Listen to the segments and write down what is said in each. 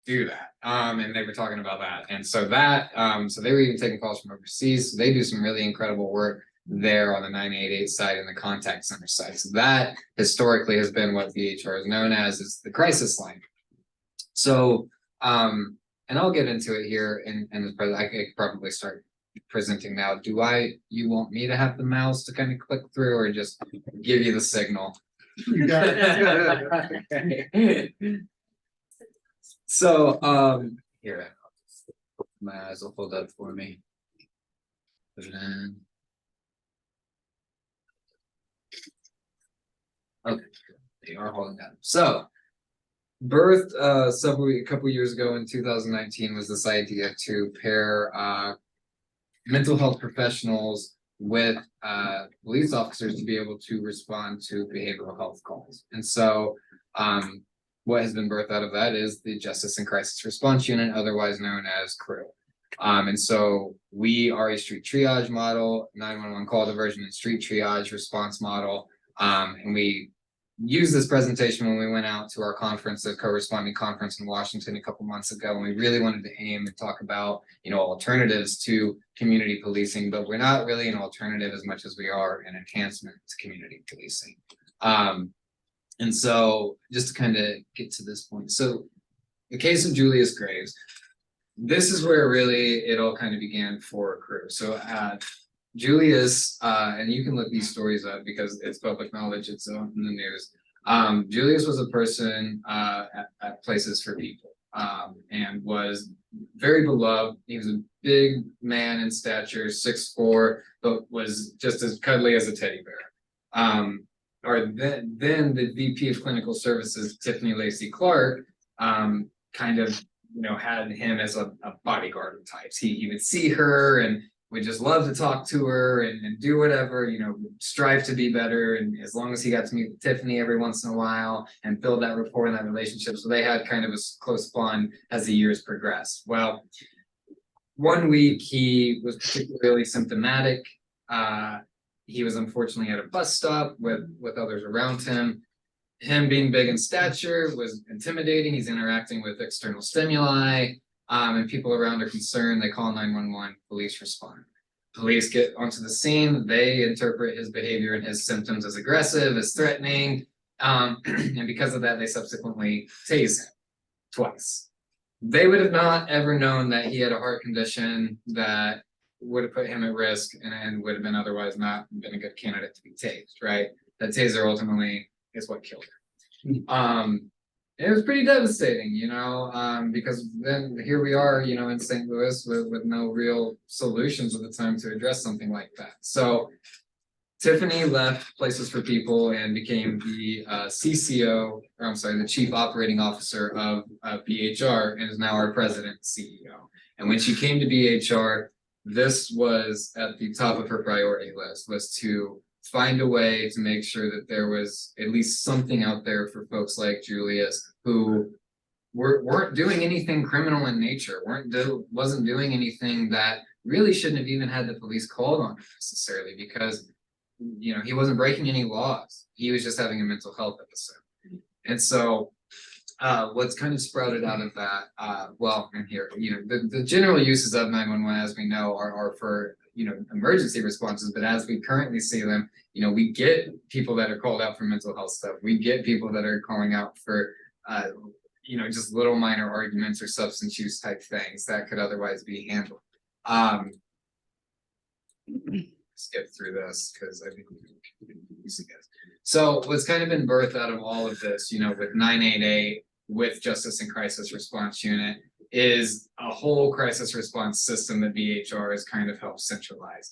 do that. And they were talking about that. And so that, so they were even taking calls from overseas. So they do some really incredible work there on the 988 side and the contact center side. So that historically has been what VHR is known as is the crisis line. So, and I'll get into it here and I could probably start presenting now. You want me to have the mouse to kind of click through or just give you the signal? You got it. So, here, my eyes will hold up for me. Put it in. Okay, they are holding up. So, birthed a couple years ago in 2019 was this idea to pair mental health professionals with police officers to be able to respond to behavioral health calls. And so what has been birthed out of that is the Justice and Crisis Response Unit, otherwise known as CREW. And so we are a street triage model, 911 call diversion and street triage response model. And we used this presentation when we went out to our conference, the co-responding conference in Washington a couple months ago, and we really wanted to aim and talk about, alternatives to community policing, but we're not really an alternative as much as we are an enhancement to community policing. And so just to kind of get to this point, so the case of Julius Graves, this is where really it all kind of began for CREW. So Julius, and you can look these stories up because it's public knowledge, it's in the news. Julius was a person at Places for People and was very beloved. He was a big man in stature, 6'4", but was just as cuddly as a teddy bear. Or then the VP of Clinical Services, Tiffany Lacey Clark, kind of had him as a bodyguard of types. He would see her and would just love to talk to her and do whatever, strive to be better. And as long as he got to meet Tiffany every once in a while and build that rapport and that relationship. So they had kind of a close bond as the years progressed. Well, one week he was particularly symptomatic. He was unfortunately at a bus stop with others around him. Him being big in stature was intimidating. He's interacting with external stimuli. And people around are concerned. They call 911, police respond. Police get onto the scene. They interpret his behavior and his symptoms as aggressive, as threatening. And because of that, they subsequently tase him twice. They would have not ever known that he had a heart condition that would have put him at risk and would have been otherwise not been a good candidate to be tased, right? That taser ultimately is what killed him. It was pretty devastating, because then here we are, in St. Louis with no real solutions at the time to address something like that. So Tiffany left Places for People and became the the Chief Operating Officer of BHR, and is now our President and CEO. And when she came to BHR, this was at the top of her priority list, was to find a way to make sure that there was at least something out there for folks like Julius who weren't doing anything criminal in nature, wasn't doing anything that really shouldn't have even had the police called on necessarily, because he wasn't breaking any laws. He was just having a mental health episode. And so what's kind of sprouted out of that, and here, the general uses of 911, as we know, are for emergency responses, but as we currently see them, we get people that are called out for mental health stuff. We get people that are calling out for, just little minor arguments or substance use type things that could otherwise be handled. Skip through this because I think we can use it. So what's kind of been birthed out of all of this, with 988, with Justice and Crisis Response Unit, is a whole crisis response system that BHR has kind of helped centralize.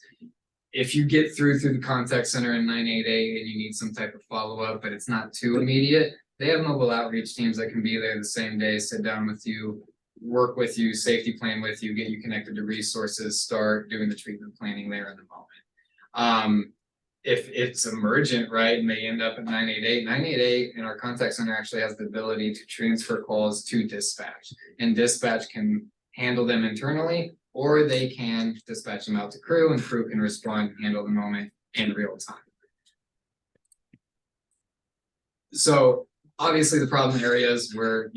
If you get through the contact center in 988 and you need some type of follow-up, but it's not too immediate, they have mobile outreach teams that can be there the same day, sit down with you, work with you, safety plan with you, get you connected to resources, start doing the treatment planning there in the moment. If it's emergent, right, and they end up at 988 in our contact center actually has the ability to transfer calls to dispatch, and dispatch can handle them internally, or they can dispatch them out to CREW, and CREW can respond and handle the moment in real time. So obviously the problem areas were,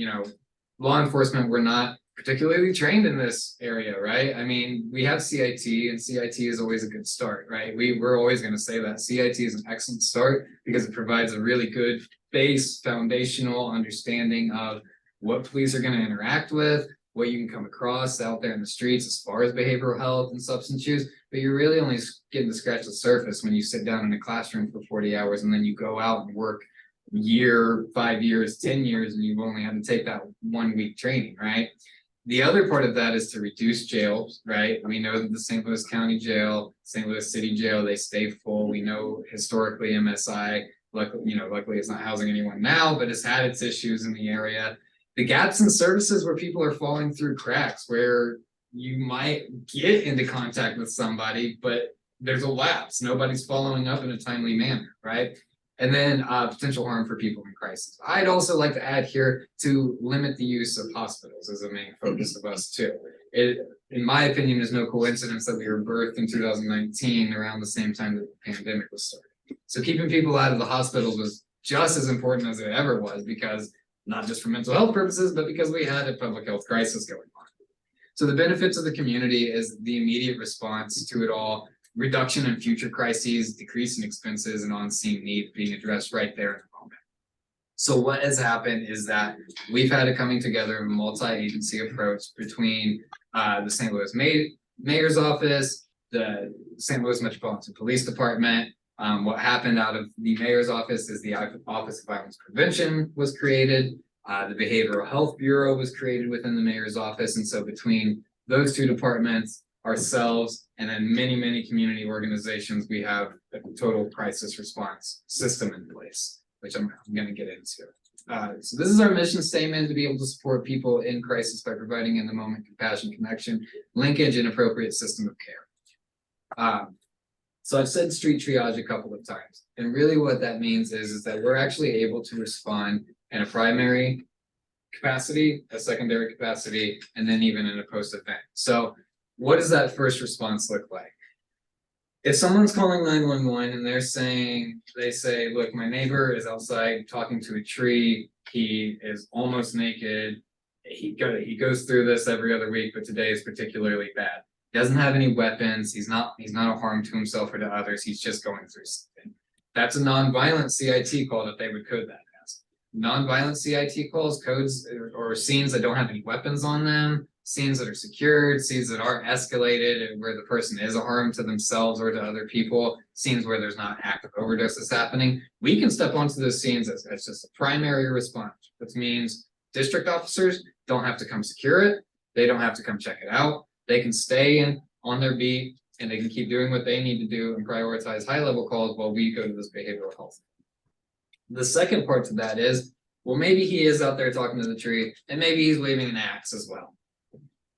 law enforcement were not particularly trained in this area, right? I mean, we have CIT, and CIT is always a good start, right? We're always going to say that CIT is an excellent start because it provides a really good base foundational understanding of what police are going to interact with, what you can come across out there in the streets as far as behavioral health and substance use. But you're really only getting to scratch the surface when you sit down in a classroom for 40 hours and then you go out and work year, 5 years, 10 years, and you've only had to take that 1 week training, right? The other part of that is to reduce jails, right? We know that the St. Louis County Jail, St. Louis City Jail, they stay full. We know historically MSI, luckily it's not housing anyone now, but it's had its issues in the area. The gaps in services where people are falling through cracks, where you might get into contact with somebody, but there's a lapse. Nobody's following up in a timely manner, right? And then potential harm for people in crisis. I'd also like to add here to limit the use of hospitals as a main focus of us too. It, in my opinion, is no coincidence that we were birthed in 2019 around the same time that the pandemic was started. So keeping people out of the hospitals was just as important as it ever was, because not just for mental health purposes, but because we had a public health crisis going on. So the benefits of the community is the immediate response to it all, reduction in future crises, decrease in expenses, and on-scene need being addressed right there in the moment. So what has happened is that we've had a coming together of a multi-agency approach between the St. Louis Mayor's Office, the St. Louis Metropolitan Police Department. What happened out of the Mayor's Office is the Office of Violence Prevention was created. The Behavioral Health Bureau was created within the Mayor's Office. And so between those two departments, ourselves, and then many community organizations, we have a total crisis response system in place, which I'm going to get into. So this is our mission statement: to be able to support people in crisis by providing in the moment compassion, connection, linkage, and appropriate system of care. So I've said street triage a couple of times, and really what that means is that we're actually able to respond in a primary capacity, a secondary capacity, and then even in a post-event. So what does that first response look like? If someone's calling 911 and they say, look, my neighbor is outside talking to a tree, he is almost naked, he goes through this every other week, but today is particularly bad. He doesn't have any weapons, he's not a harm to himself or to others, he's just going through something. That's a nonviolent CIT call that they would code that as. Nonviolent CIT calls, codes or scenes that don't have any weapons on them, scenes that are secured, scenes that aren't escalated and where the person is a harm to themselves or to other people, scenes where there's not active overdoses happening. We can step onto those scenes as just a primary response, which means district officers don't have to come secure it. They don't have to come check it out. They can stay in on their beat and they can keep doing what they need to do and prioritize high level calls while we go to this behavioral health. The second part to that is, well, maybe he is out there talking to the tree and maybe he's waving an axe as well.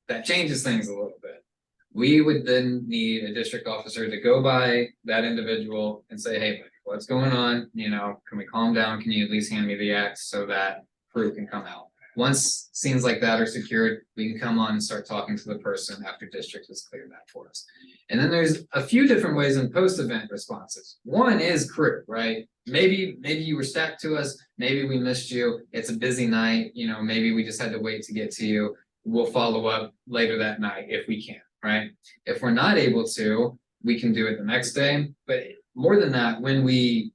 That changes things a little bit. We would then need a district officer to go by that individual and say, hey, what's going on? Can we calm down? Can you at least hand me the axe so that proof can come out? Once scenes like that are secured, we can come on and start talking to the person after district has cleared that for us. And then there's a few different ways in post-event responses. One is crew, right? Maybe you were stacked to us, maybe we missed you, it's a busy night, maybe we just had to wait to get to you. We'll follow up later that night if we can, right? If we're not able to, we can do it the next day. But more than that, when we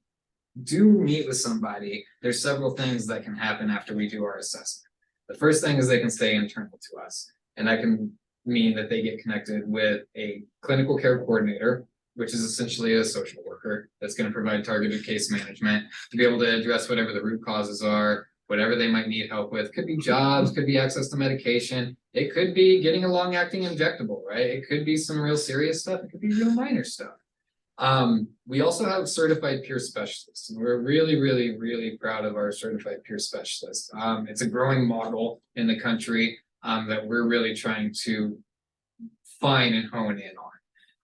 do meet with somebody, there's several things that can happen after we do our assessment. The first thing is they can stay internal to us, and that can mean that they get connected with a clinical care coordinator, which is essentially a social worker that's going to provide targeted case management to be able to address whatever the root causes are, whatever they might need help with. Could be jobs, could be access to medication, it could be getting a long-acting injectable, right? It could be some real serious stuff, it could be real minor stuff. We also have certified peer specialists, and we're really proud of our certified peer specialists. It's a growing model in the country that we're really trying to find and hone in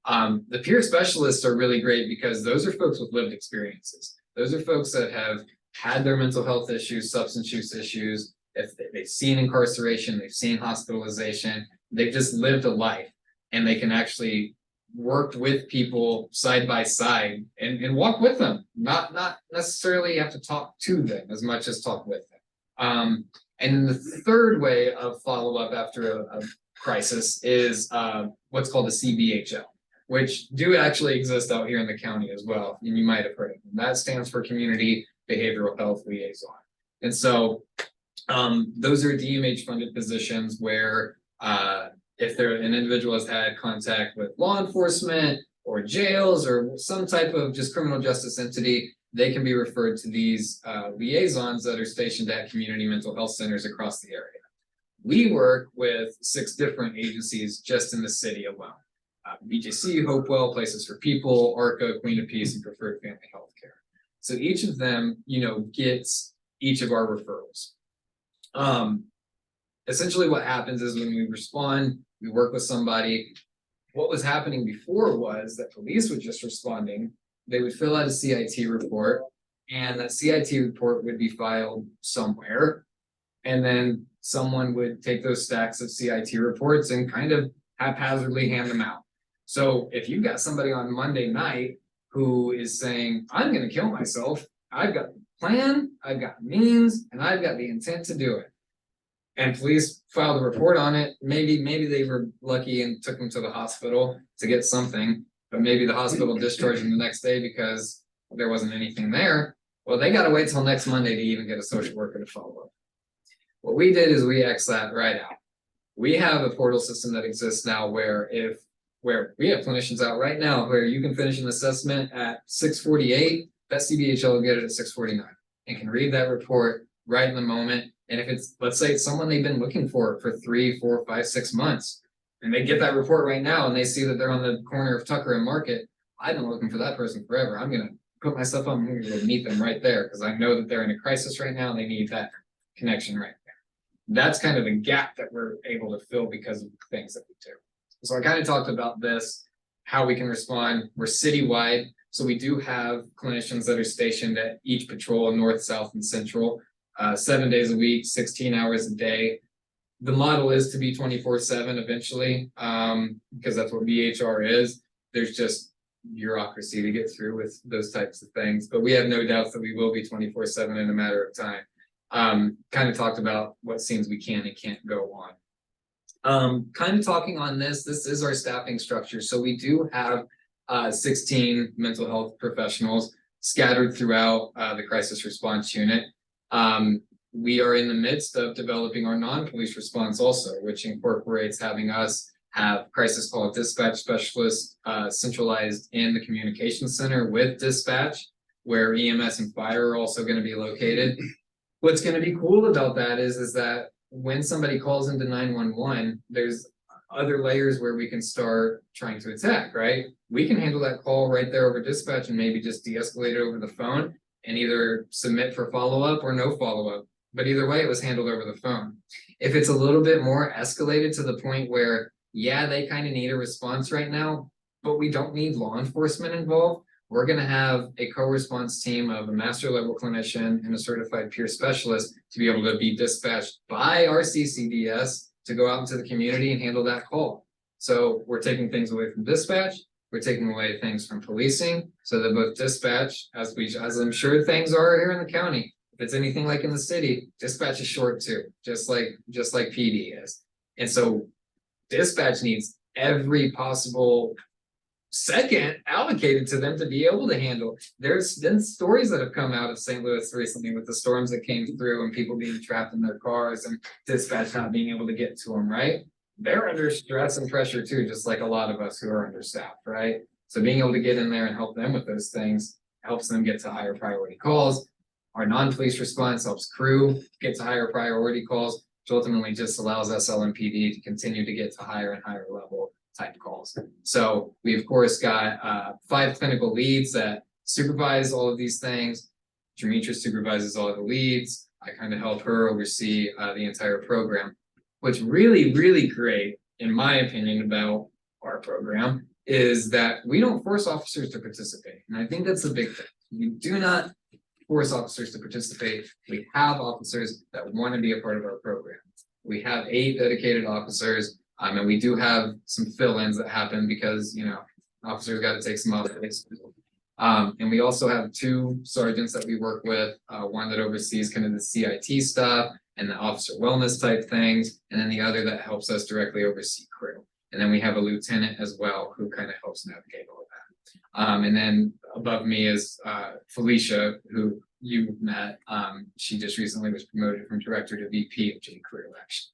on. The peer specialists are really great because those are folks with lived experiences. Those are folks that have had their mental health issues, substance use issues, if they've seen incarceration, they've seen hospitalization, they've just lived a life, and they can actually work with people side by side and walk with them, not necessarily have to talk to them as much as talk with them. And then the third way of follow-up after a crisis is what's called a CBHL, which do actually exist out here in the county as well, and you might have heard of them. That stands for Community Behavioral Health Liaison. And so those are DMH funded positions where if an individual has had contact with law enforcement or jails or some type of just criminal justice entity, they can be referred to these liaisons that are stationed at community mental health centers across the area. We work with 6 different agencies just in the city alone. BJC, Hopewell, Places for People, ARCA, Queen of Peace, and Preferred Family Healthcare. So each of them, gets each of our referrals. Essentially what happens is when we respond, we work with somebody. What was happening before was that police were just responding. They would fill out a CIT report, and that CIT report would be filed somewhere. And then someone would take those stacks of CIT reports and kind of haphazardly hand them out. So if you've got somebody on Monday night who is saying, I'm going to kill myself, I've got the plan, I've got means, and I've got the intent to do it. And police filed a report on it. Maybe they were lucky and took them to the hospital to get something, but maybe the hospital discharged them the next day because there wasn't anything there. Well, they got to wait till next Monday to even get a social worker to follow up. What we did is we X that right out. We have a portal system that exists now where we have clinicians out right now where you can finish an assessment at 6:48, that CBHL will get it at 6:49 and can read that report right in the moment. And if it's, let's say it's someone they've been looking for 3, 4, 5, 6 months, and they get that report right now and they see that they're on the corner of Tucker and Market, I've been looking for that person forever. I'm going to put myself on, I'm going to go meet them right there because I know that they're in a crisis right now and they need that connection right there. That's kind of the gap that we're able to fill because of the things that we do. So I kind of talked about this, how we can respond. We're citywide, so we do have clinicians that are stationed at each patrol, north, south, and central, 7 days a week, 16 hours a day. The model is to be 24/7 eventually, because that's what BHR is. There's just bureaucracy to get through with those types of things, but we have no doubts that we will be 24/7 in a matter of time. Kind of talked about what scenes we can and can't go on. Kind of talking on this is our staffing structure. So we do have 16 mental health professionals scattered throughout the crisis response unit. We are in the midst of developing our non-police response also, which incorporates having us have crisis call dispatch specialists centralized in the communication center with dispatch, where EMS and fire are also going to be located. What's going to be cool about that is that when somebody calls into 911, there's other layers where we can start trying to attack, right? We can handle that call right there over dispatch and maybe just de-escalate it over the phone and either submit for follow-up or no follow-up. But either way, it was handled over the phone. If it's a little bit more escalated to the point where, yeah, they kind of need a response right now, but we don't need law enforcement involved, we're going to have a co-response team of a master level clinician and a certified peer specialist to be able to be dispatched by our CCDS to go out into the community and handle that call. So we're taking things away from dispatch. We're taking away things from policing so that both dispatch, as I'm sure things are here in the county, if it's anything like in the city, dispatch is short too, just like PD is. And so dispatch needs every possible second allocated to them to be able to handle. There's been stories that have come out of St. Louis recently with the storms that came through and people being trapped in their cars and dispatch not being able to get to them, right? They're under stress and pressure too, just like a lot of us who are understaffed, right? So being able to get in there and help them with those things helps them get to higher priority calls. Our non-police response helps crew get to higher priority calls, which ultimately just allows us LMPD to continue to get to higher and higher level type calls. So we of course got 5 clinical leads that supervise all of these things. Demetra supervises all of the leads. I kind of help her oversee the entire program. What's really, really great, in my opinion, about our program is that we don't force officers to participate. And I think that's the big thing. We do not force officers to participate. We have officers that want to be a part of our program. We have 8 dedicated officers, and we do have some fill-ins that happen because, officers got to take some off days. And we also have two sergeants that we work with, one that oversees kind of the CIT stuff and the officer wellness type things, and then the other that helps us directly oversee crew. And then we have a lieutenant as well who kind of helps navigate all of that. And then above me is Felicia, who you met. She just recently was promoted from director to VP of J Crew Action.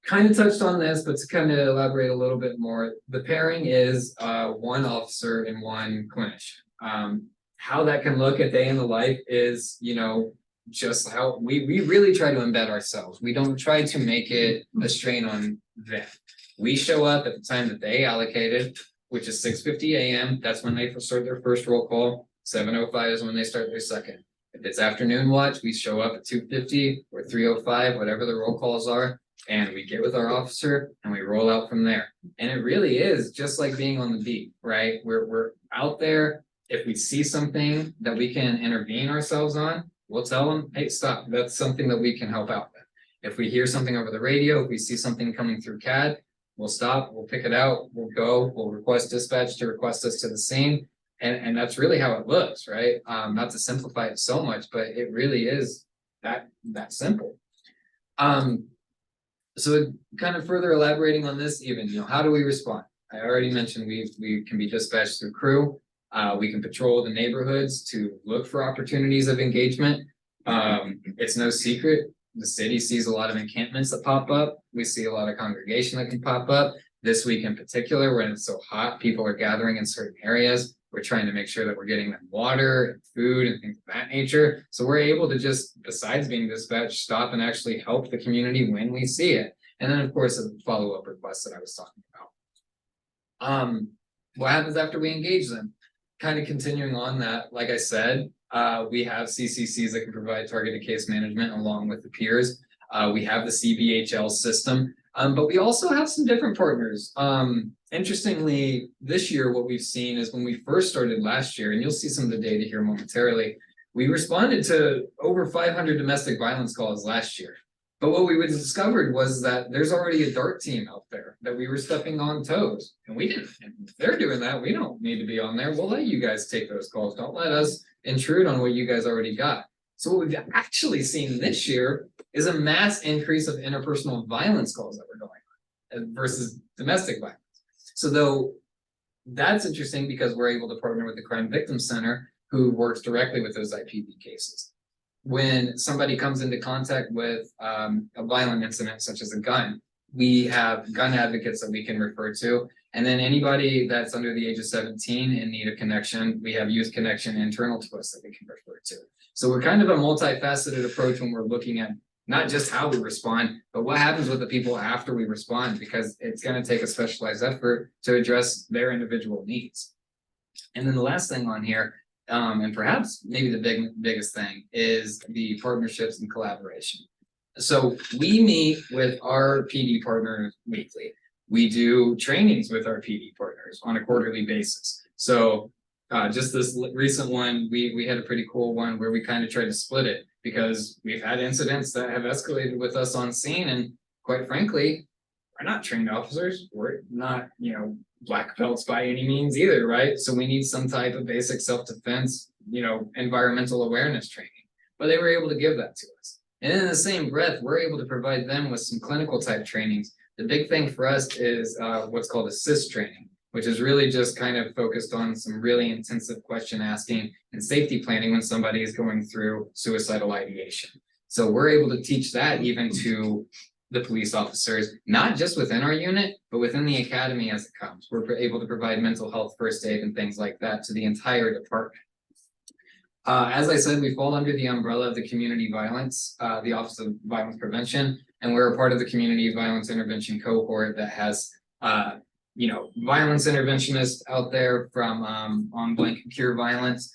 Kind of touched on this, but to kind of elaborate a little bit more, the pairing is one officer and one clinician. How that can look a day in the life is, you know, just how we really try to embed ourselves. We don't try to make it a strain on them. We show up at the time that they allocated, which is 6:50 a.m. That's when they start their first roll call. 7:05 is when they start their second. If it's afternoon watch, we show up at 2:50 or 3:05, whatever the roll calls are, and we get with our officer and we roll out from there. And it really is just like being on the beat, right? We're out there. If we see something that we can intervene ourselves on, we'll tell them, hey, stop. That's something that we can help out with. If we hear something over the radio, if we see something coming through CAD, we'll stop, we'll pick it out, we'll go, we'll request dispatch to request us to the scene. And that's really how it looks, right? Not to simplify it so much, but it really is that simple. So kind of further elaborating on this even, you know, how do we respond? I already mentioned we can be dispatched through crew. We can patrol the neighborhoods to look for opportunities of engagement. It's no secret. The city sees a lot of encampments that pop up. We see a lot of congregation that can pop up. This week in particular, when it's so hot, people are gathering in certain areas. We're trying to make sure that we're getting them water and food and things of that nature. So we're able to just, besides being dispatched, stop and actually help the community when we see it. And then, of course, the follow-up requests that I was talking about. What happens after we engage them? Kind of continuing on that, like I said, we have CCCs that can provide targeted case management along with the peers. We have the CBHL system, but we also have some different partners. Interestingly, this year, what we've seen is when we first started last year, and you'll see some of the data here momentarily, we responded to over 500 domestic violence calls last year. But what we discovered was that there's already a DART team out there that we were stepping on toes, and we didn't. And if they're doing that, we don't need to be on there. We'll let you guys take those calls. Don't let us intrude on what you guys already got. So what we've actually seen this year is a mass increase of interpersonal violence calls that were going on versus domestic violence. So though that's interesting because we're able to partner with the Crime Victim Center, who works directly with those IPV cases. When somebody comes into contact with a violent incident, such as a gun, we have gun advocates that we can refer to. And then anybody that's under the age of 17 in need of connection, we have Youth Connection internal to us that we can refer to. So we're kind of a multifaceted approach when we're looking at not just how we respond, but what happens with the people after we respond, because it's going to take a specialized effort to address their individual needs. And then the last thing on here, and perhaps maybe the biggest thing, is the partnerships and collaboration. So we meet with our PD partners weekly. We do trainings with our PD partners on a quarterly basis. So just this recent one, we had a pretty cool one where we kind of tried to split it, because we've had incidents that have escalated with us on scene, and quite frankly, we're not trained officers. We're not, you know, black belts by any means either, right? So we need some type of basic self-defense, you know, environmental awareness training. But they were able to give that to us. And in the same breath, we're able to provide them with some clinical type trainings. The big thing for us is what's called assist training, which is really just kind of focused on some really intensive question asking and safety planning when somebody is going through suicidal ideation. So we're able to teach that even to the police officers, not just within our unit, but within the academy as it comes. We're able to provide mental health first aid and things like that to the entire department. As I said, we fall under the umbrella of the Community Violence, the Office of Violence Prevention, and we're a part of the Community Violence Intervention cohort that has you know, violence interventionists out there from On Blanket Cure Violence.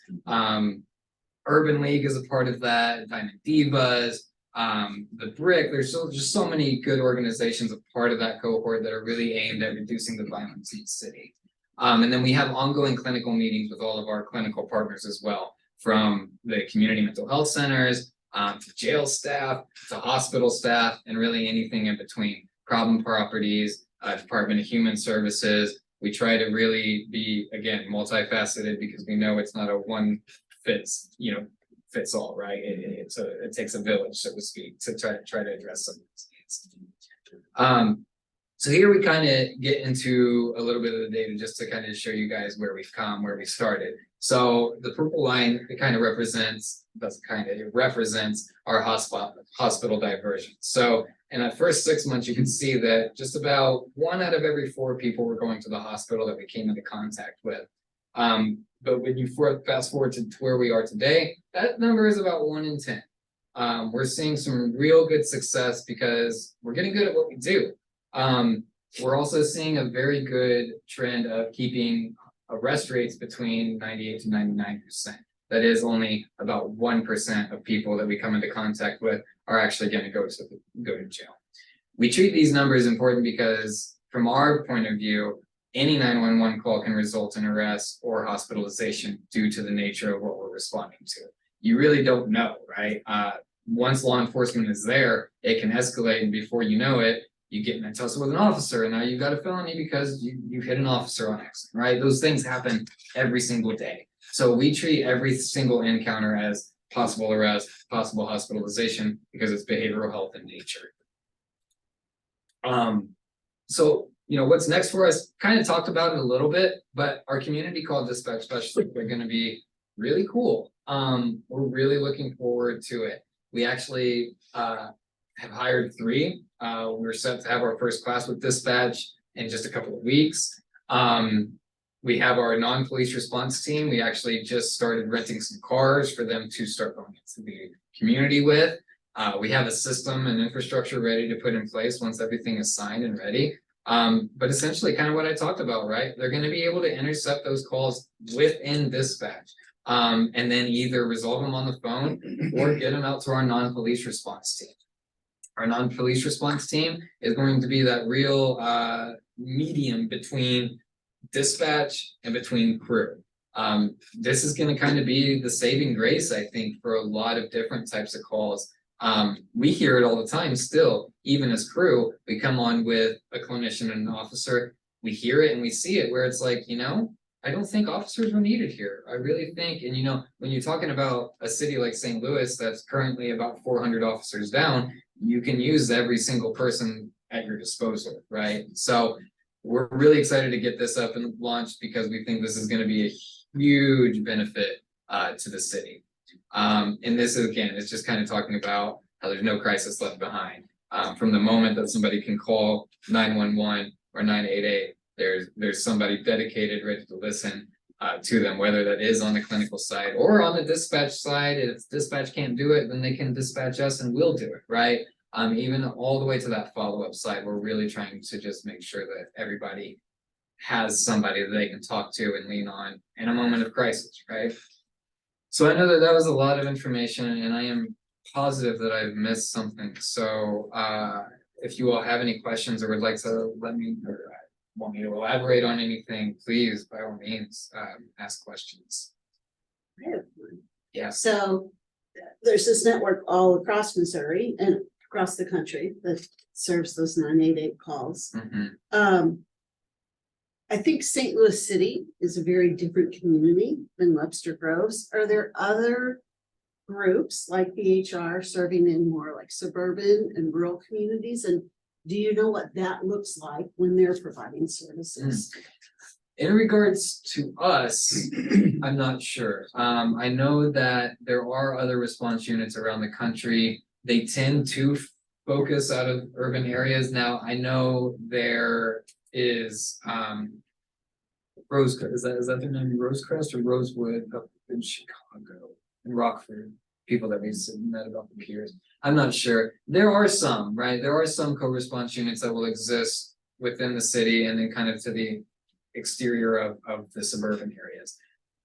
Urban League is a part of that, Diamond Divas, the Brick. There's just so many good organizations a part of that cohort that are really aimed at reducing the violence in the city. And then we have ongoing clinical meetings with all of our clinical partners as well, from the community mental health centers, to jail staff, to hospital staff, and really anything in between. Problem properties, Department of Human Services. We try to really be, again, multifaceted because we know it's not a one fits all, right? It takes a village, so to speak, to try to address some of these needs. So here we kind of get into a little bit of the data just to kind of show you guys where we've come, where we started. So the purple line, it represents our hospital diversion. So in that first 6 months, you can see that just about 1 out of every 4 people were going to the hospital that we came into contact with. But when you fast forward to where we are today, that number is about 1 in 10. We're seeing some real good success because we're getting good at what we do. We're also seeing a very good trend of keeping arrest rates between 98 to 99%. That is only about 1% of people that we come into contact with are actually going to go to jail. We treat these numbers important because from our point of view, any 911 call can result in arrest or hospitalization due to the nature of what we're responding to. You really don't know, right? Once law enforcement is there, it can escalate, and before you know it, you get in a tussle with an officer, and now you've got a felony because you hit an officer on accident, right? Those things happen every single day. So we treat every single encounter as possible arrest, possible hospitalization, because it's behavioral health in nature. So, what's next for us? Kind of talked about it a little bit, but our community call dispatch specialists are going to be really cool. We're really looking forward to it. We actually have hired 3. We're set to have our first class with dispatch in just a couple of weeks. We have our non-police response team. We actually just started renting some cars for them to start going into the community with. We have a system and infrastructure ready to put in place once everything is signed and ready. But essentially kind of what I talked about, right? They're going to be able to intercept those calls within dispatch, and then either resolve them on the phone or get them out to our non-police response team. Our non-police response team is going to be that real medium between dispatch and between crew. This is going to kind of be the saving grace, I think, for a lot of different types of calls. We hear it all the time still, even as crew. We come on with a clinician and an officer. We hear it and we see it where it's like, I don't think officers were needed here. I really think, and when you're talking about a city like St. Louis that's currently about 400 officers down, you can use every single person at your disposal, right? So we're really excited to get this up and launched because we think this is going to be a huge benefit to the city. And this is, again, it's just kind of talking about how there's no crisis left behind. From the moment that somebody can call 911 or 988, there's somebody dedicated, ready to listen to them, whether that is on the clinical side or on the dispatch side. If dispatch can't do it, then they can dispatch us and we'll do it, right? Even all the way to that follow-up side, we're really trying to just make sure that everybody has somebody that they can talk to and lean on in a moment of crisis, right? So I know that was a lot of information, and I am positive that I've missed something. So if you all have any questions or would like to let me or want me to elaborate on anything, please, by all means, ask questions. I have one. Yeah. So there's this network all across Missouri and across the country that serves those 988 calls. Mm-hmm. I think St. Louis City is a very different community than Webster Groves. Are there other groups like BHR serving in more like suburban and rural communities? And do you know what that looks like when they're providing services? In regards to us, I'm not sure. I know that there are other response units around the country. They tend to focus out of urban areas. Now, I know there is Rosecrest. Is that their name? Rosecrest or Rosewood up in Chicago and Rockford. People that we've met about the peers. I'm not sure. There are some, right? There are some co-response units that will exist within the city and then kind of to the exterior of the suburban areas.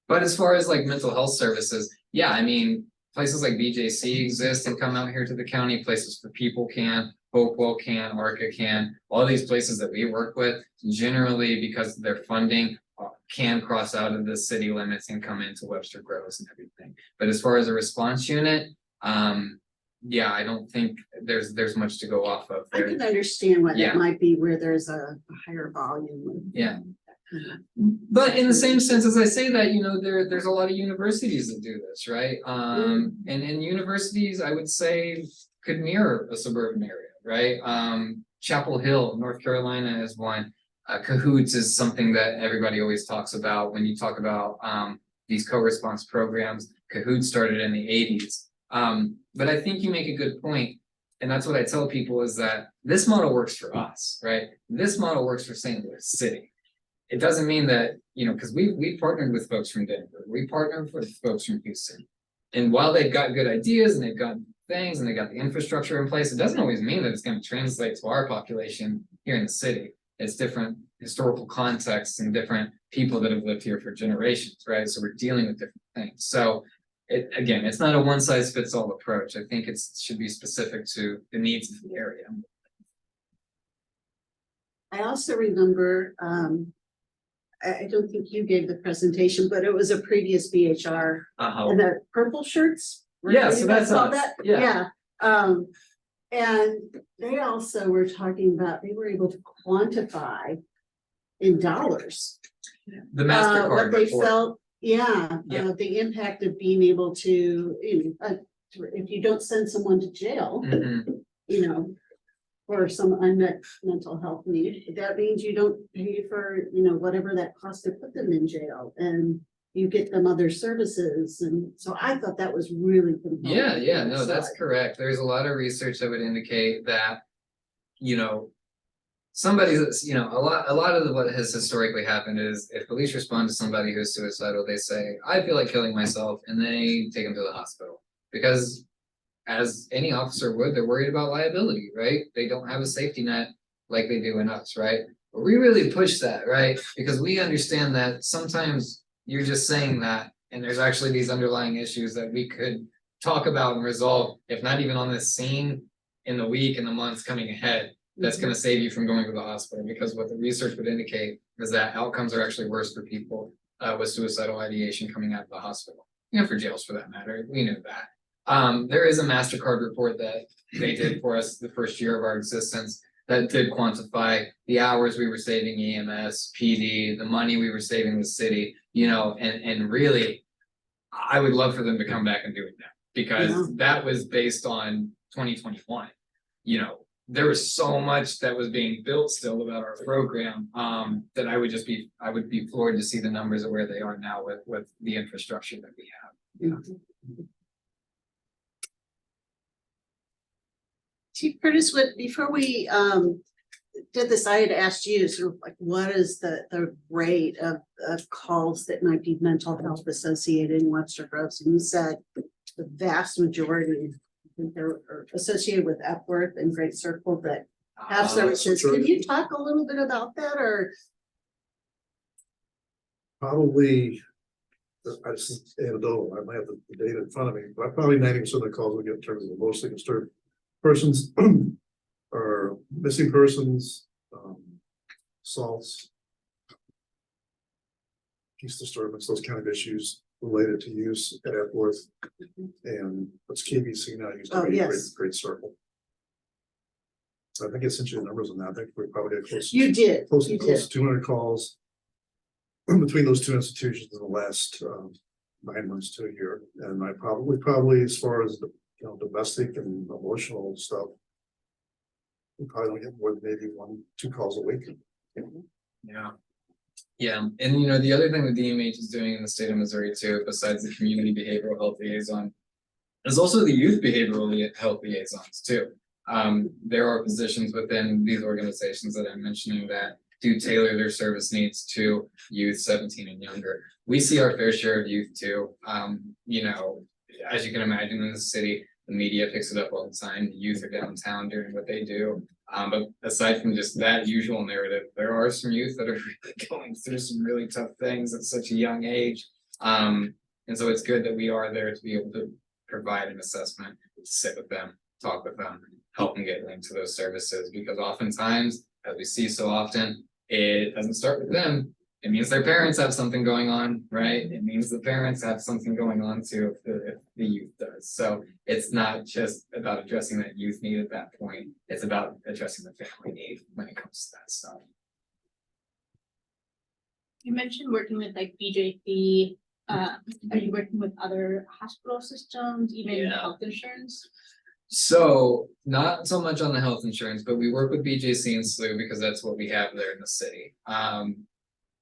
But as far as like mental health services, yeah, I mean, places like BJC exist and come out here to the county. Places for People can, Hopewell can, ARCA can. All these places that we work with, generally because of their funding, can cross out of the city limits and come into Webster Groves and everything. But as far as a response unit, yeah, I don't think there's much to go off of there. I can understand why Yeah. that might be where there's a higher volume. Yeah. But in the same sense, as I say that, you know, there's a lot of universities that do this, right? And in universities, I would say could mirror a suburban area, right? Chapel Hill, North Carolina is one. Cahoots is something that everybody always talks about when you talk about these co-response programs. Cahoots started in the 80s. But I think you make a good point. And that's what I tell people is that this model works for us, right? This model works for St. Louis City. It doesn't mean that, you know, because we partnered with folks from Denver, we partnered with folks from Houston. And while they've got good ideas and they've got things and they got the infrastructure in place, it doesn't always mean that it's going to translate to our population here in the city. It's different historical contexts and different people that have lived here for generations, right? So we're dealing with different things. So again, it's not a one size fits all approach. I think it should be specific to the needs of the area. I also remember, I don't think you gave the presentation, but it was a previous BHR and the purple shirts. Yeah, so that's all us. that. Yeah. And they also were talking about, they were able to quantify in dollars. The MasterCard what they report. felt, the impact of being able to, you know, if you don't send someone to jail, you know, for some unmet mental health need, that means you don't pay for, you know, whatever that costs to put them in jail, and you get them other services. And so I thought that was really compelling. Yeah, no, that's correct. There's a lot of research that would indicate that, you know, somebody that's, you know, a lot of what has historically happened is if police respond to somebody who's suicidal, they say, I feel like killing myself, and they take them to the hospital. Because as any officer would, they're worried about liability, right? They don't have a safety net like they do in us, right? But we really push that, right? Because we understand that sometimes you're just saying that, and there's actually these underlying issues that we could talk about and resolve, if not even on this scene, in the week and the months coming ahead. That's going to save you from going to the hospital, because what the research would indicate is that outcomes are actually worse for people with suicidal ideation coming out of the hospital, you know, for jails for that matter. We knew that. There is a MasterCard report that they did for us the first year of our existence that did quantify the hours we were saving EMS, PD, the money we were saving the city, you know, and really, I would love for them to come back and do it now, because that was based on 2021, you know. There was so much that was being built still about our program that I would be floored to see the numbers of where they are now with the infrastructure that we have. Yeah. Chief Curtis, before we did this, I had asked you sort of like, what is the rate of calls that might be mental health associated in Webster Groves? And you said the vast majority, they're associated with Epworth and Great Circle that have services. Can you talk a little bit about that, or? Probably, I just anecdotal, I might have the data in front of me, but probably 90% of the calls we get in terms of mostly disturbed persons or missing persons, assaults, peace disturbance, those kind of issues related to use at Epworth, and what's KBC now used to be Great Circle. So I think I sent you the numbers on that. I think we probably get close. You did. Close to 200 calls between those two institutions in the last 9 months to a year, and I probably as far as the domestic and emotional stuff, we probably don't get more than maybe 1-2 calls a week. Yeah, and you know, the other thing that DMH is doing in the state of Missouri too, besides the community behavioral health liaison, is also the youth behavioral health liaisons too. There are positions within these organizations that I'm mentioning that do tailor their service needs to youth 17 and younger. We see our fair share of youth too. You know, as you can imagine in the city, the media picks it up all the time. The youth are downtown doing what they do. But aside from just that usual narrative, there are some youth that are really going through some really tough things at such a young age. And so it's good that we are there to be able to provide an assessment, sit with them, talk with them, help them get linked to those services, because oftentimes, as we see so often, it doesn't start with them. It means their parents have something going on, right? It means the parents have something going on too, if the youth does. So it's not just about addressing that youth need at that point. It's about addressing the family need when it comes to that stuff. You mentioned working with like BJC. Are you working with other hospital systems, even Yeah. health insurance? So not so much on the health insurance, but we work with BJC and SLU because that's what we have there in the city.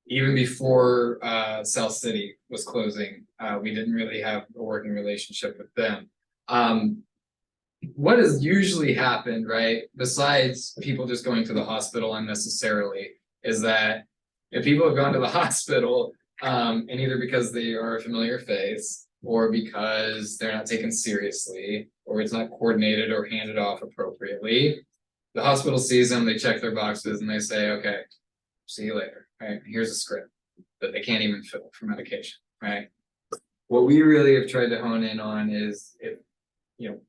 Even before South City was closing, we didn't really have a working relationship with them. What has usually happened, right, besides people just going to the hospital unnecessarily, is that if people have gone to the hospital, and either because they are a familiar face or because they're not taken seriously, or it's not coordinated or handed off appropriately, the hospital sees them, they check their boxes and they say, okay, see you later, right? Here's a script that they can't even fill for medication, right? What we really have tried to hone in on is if,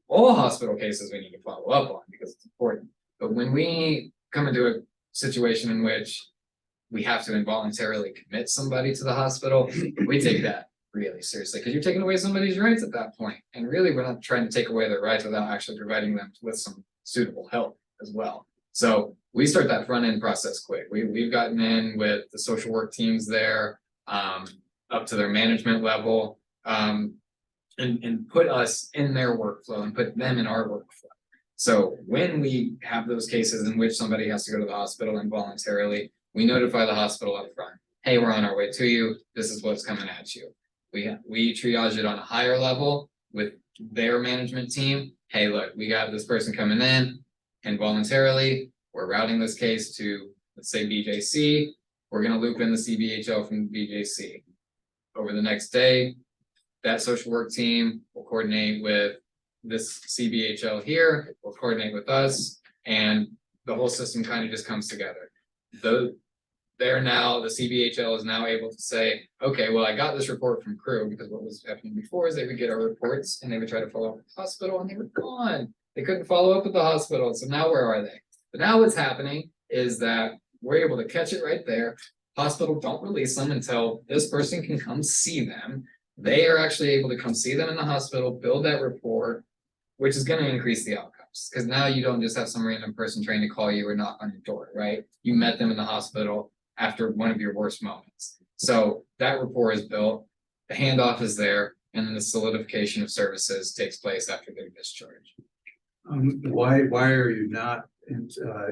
all hospital cases we need to follow up on because it's important. But when we come into a situation in which we have to involuntarily commit somebody to the hospital, we take that really seriously because you're taking away somebody's rights at that point. And really, we're not trying to take away their rights without actually providing them with some suitable help as well. So we start that front end process quick. We've gotten in with the social work teams there, up to their management level, and put us in their workflow and put them in our workflow. So when we have those cases in which somebody has to go to the hospital involuntarily, we notify the hospital up front. Hey, we're on our way to you. This is what's coming at you. We triage it on a higher level with their management team. Hey, look, we got this person coming in involuntarily. We're routing this case to, let's say, BJC. We're going to loop in the CBHL from BJC. Over the next day, that social work team will coordinate with this CBHL here, will coordinate with us, and the whole system kind of just comes together. The CBHL is now able to say, okay, well, I got this report from crew, because what was happening before is they would get our reports and they would try to follow up with the hospital and they were gone. They couldn't follow up with the hospital. So now where are they? But now what's happening is that we're able to catch it right there. Hospital don't release them until this person can come see them. They are actually able to come see them in the hospital, build that report, which is going to increase the outcomes. Because now you don't just have some random person trying to call you or knock on your door, right? You met them in the hospital after one of your worst moments. So that rapport is built, the handoff is there, and then the solidification of services takes place after their discharge. Why are you not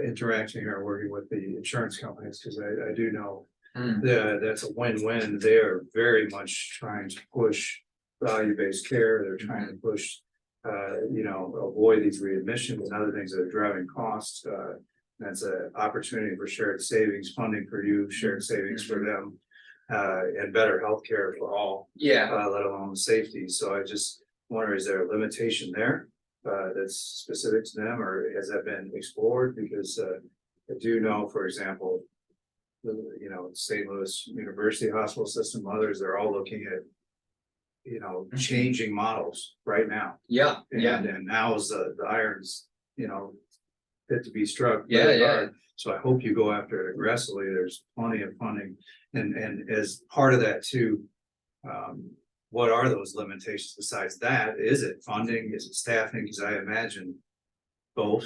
interacting or working with the insurance companies? Because I do know that's a win-win. They are very much trying to push value-based care. They're trying to push, avoid these readmissions and other things that are driving costs. That's an opportunity for shared savings, funding for you, shared savings for them, and better healthcare for all. Yeah. Let alone safety. So I just wonder, is there a limitation there that's specific to them, or has that been explored? Because I do know, for example, St. Louis University Hospital System, others, they're all looking at, changing models right now. Yeah. And now is the irons, fit to be struck. Yeah, very yeah. hard. So I hope you go after it aggressively. There's plenty of funding. And as part of that too, what are those limitations besides that? Is it funding? Is it staffing? Because I imagine both.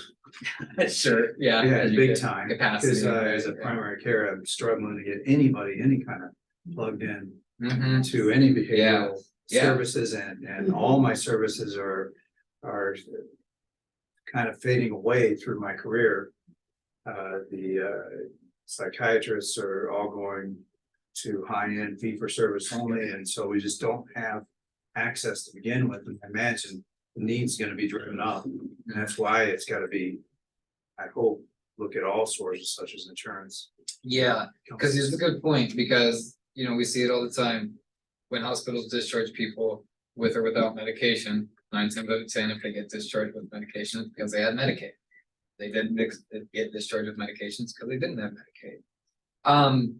Sure. Yeah. Yeah, as you big get time. capacity. Because as a primary care, I'm struggling to get anybody, any kind of plugged in Mhm. to any behavioral Yeah. services, and all my services are kind of fading away through my career. The psychiatrists are all going to high-end fee-for-service only, and so we just don't have access to begin with. And I imagine the need's gonna be driven up, and that's why it's gotta be, I hope, look at all sources such as insurance. Yeah, because it's a good point, because, we see it all the time. When hospitals discharge people with or without medication, 9 times out of 10, if they get discharged with medication, it's because they had Medicaid. They didn't get discharged with medications because they didn't have Medicaid.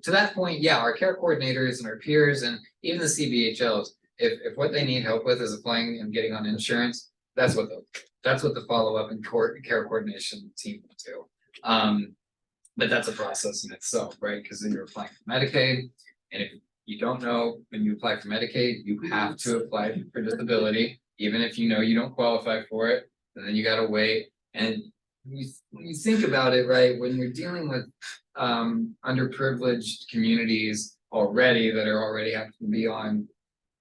To that point, yeah, our care coordinators and our peers and even the CBHLs, if what they need help with is applying and getting on insurance, that's what the follow-up and care coordination team will do. But that's a process in itself, right? Because then you're applying for Medicaid, and if you don't know, when you apply for Medicaid, you have to apply for disability, even if you know you don't qualify for it, and then you gotta wait. And when you think about it, right, when we're dealing with underprivileged communities already that are already have to be on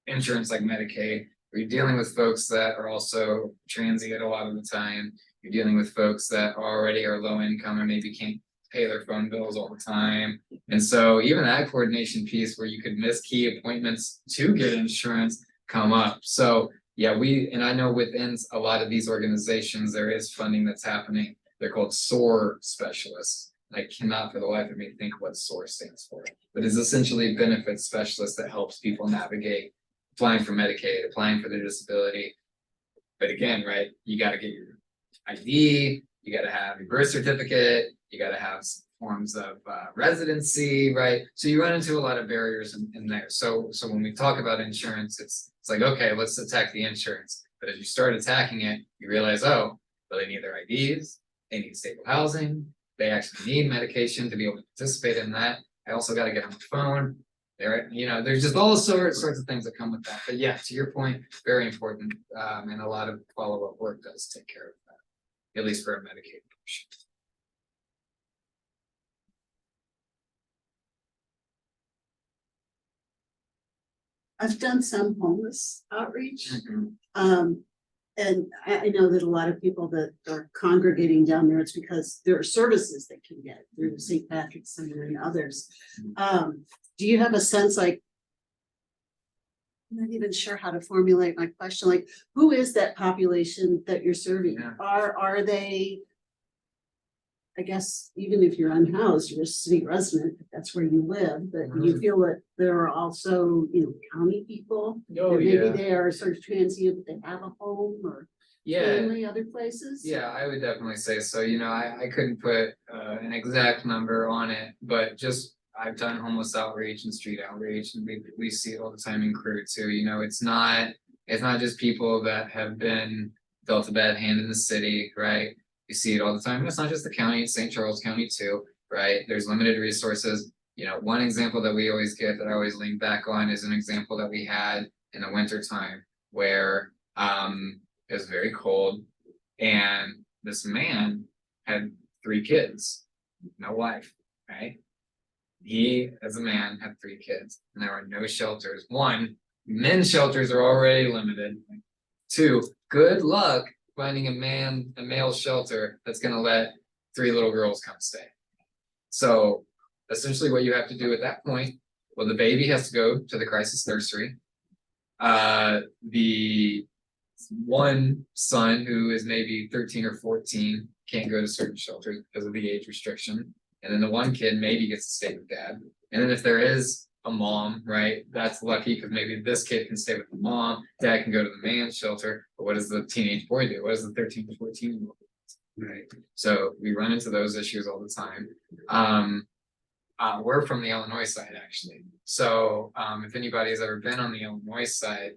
insurance like Medicaid. You're dealing with folks that are also transient a lot of the time. You're dealing with folks that already are low income and maybe can't pay their phone bills all the time. And so even that coordination piece where you could miss key appointments to get insurance come up. So yeah, and I know within a lot of these organizations, there is funding that's happening. They're called SOAR specialists. I cannot for the life of me think what SOAR stands for, but it's essentially benefits specialist that helps people navigate applying for Medicaid, applying for their disability. But again, right, you got to get your ID, you got to have your birth certificate, you got to have some forms of residency, right? So you run into a lot of barriers in there. So when we talk about insurance, it's like, okay, let's attack the insurance. But as you start attacking it, you realize, oh, well, they need their IDs, they need stable housing, they actually need medication to be able to participate in that. I also got to get on the phone. There's just all sorts of things that come with that. But yeah, to your point, very important. And a lot of follow-up work does take care of that, at least for a Medicaid portion. I've done some homeless outreach. Mhm. And I know that a lot of people that are congregating down there, it's because there are services they can get through the St. Patrick's Center and others. Do you have a sense, like, I'm not even sure how to formulate my question, like, who is that population that you're serving? Yeah. Are they, I guess, even if you're unhoused, you're a city resident, if that's where you live, but you feel that there are also, county people? Oh, That maybe yeah. they are sort of transient, but they have a home or Yeah. family other places? Yeah, I would definitely say so. I couldn't put an exact number on it, but just I've done homeless outreach and street outreach, and we see it all the time in crew too. It's not just people that have been dealt a bad hand in the city, right? You see it all the time. And it's not just the county, it's St. Charles County too, right? There's limited resources. One example that we always get that I always lean back on is an example that we had in the winter time where it was very cold, and this man had 3 kids, no wife, right? He, as a man, had 3 kids, and there were no shelters. 1, men's shelters are already limited. 2, good luck finding a male shelter that's gonna let 3 little girls come stay. So essentially what you have to do at that point, well, the baby has to go to the crisis nursery. The one son who is maybe 13 or 14 can't go to certain shelters because of the age restriction. And then the one kid maybe gets to stay with dad. And then if there is a mom, right, that's lucky because maybe this kid can stay with the mom, dad can go to the man's shelter. But what does the teenage boy do? What does the 13 to 14-year-old do? Right. So we run into those issues all the time. We're from the Illinois side, actually. So if anybody has ever been on the Illinois side,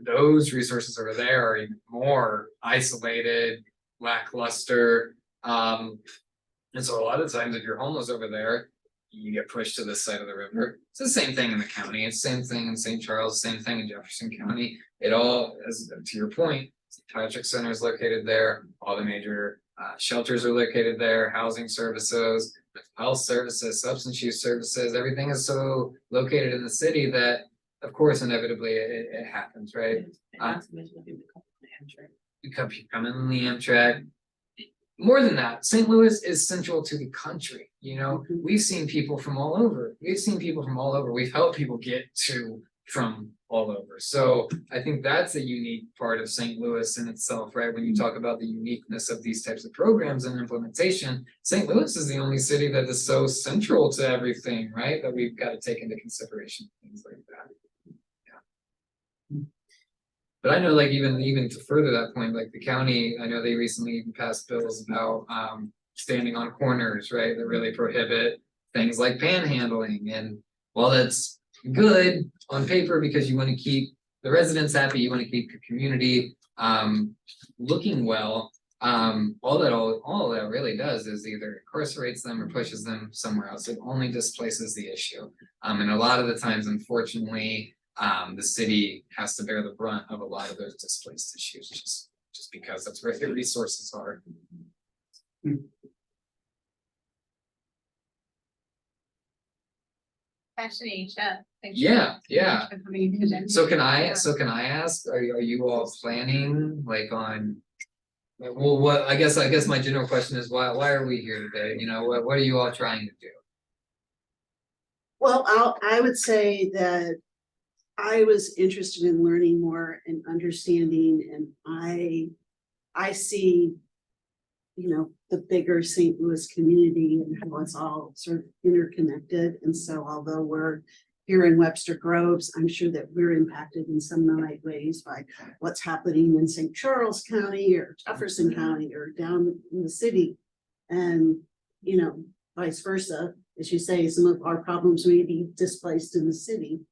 those resources over there are even more isolated, lackluster. And so a lot of times if you're homeless over there, you get pushed to this side of the river. It's the same thing in the county. It's the same thing in St. Charles, same thing in Jefferson County. It all, as to your point, Patrick Center is located there. All the major shelters are located there, housing services, health services, substance use services, everything is so located in the city that, of course, inevitably it happens, right? You come in the Amtrak. More than that, St. Louis is central to the country. We've seen people from all over. We've helped people get to from all over. So I think that's a unique part of St. Louis in itself, right? When you talk about the uniqueness of these types of programs and implementation, St. Louis is the only city that is so central to everything, right? That we've got to take into consideration, things like that. But I know, like, even to further that point, like the county, I know they recently even passed bills about standing on corners, right? That really prohibit things like panhandling. And while that's good on paper because you want to keep the residents happy, you want to keep your community looking well, all that really does is either incarcerates them or pushes them somewhere else. It only displaces the issue. And a lot of the times, unfortunately, the city has to bear the brunt of a lot of those displaced issues just because that's where the resources are. Fascinating stuff. Thanks for- Yeah, yeah. thanks for coming and presenting. So can I ask, are you all planning like on? Well, I guess my general question is why are we here today? You know, what are you all trying to do? Well, I would say that I was interested in learning more and understanding, and I see, you know, the bigger St. Louis community and how it's all sort of interconnected. And so although we're here in Webster Groves, I'm sure that we're impacted in some right ways by what's happening in St. Charles County or Jefferson County or down in the city. And, you know, vice versa, as you say, some of our problems may be displaced in the city.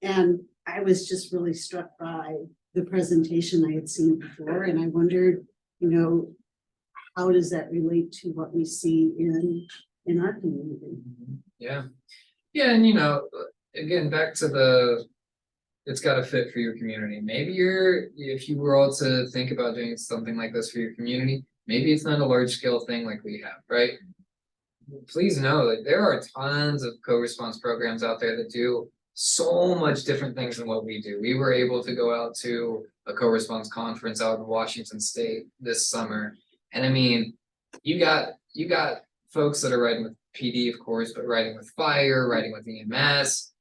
And I was just really struck by the presentation I had seen before, and I wondered, you know, how does that relate to what we see in our community? Yeah, yeah, and you know, again, back to it's got to fit for your community. Maybe if you were all to think about doing something like this for your community, maybe it's not a large scale thing like we have, right? Please know that there are tons of co-response programs out there that do so much different things than what we do. We were able to go out to a co-response conference out in Washington State this summer. And I mean, you got folks that are writing with PD, of course, but writing with fire, writing with EMS,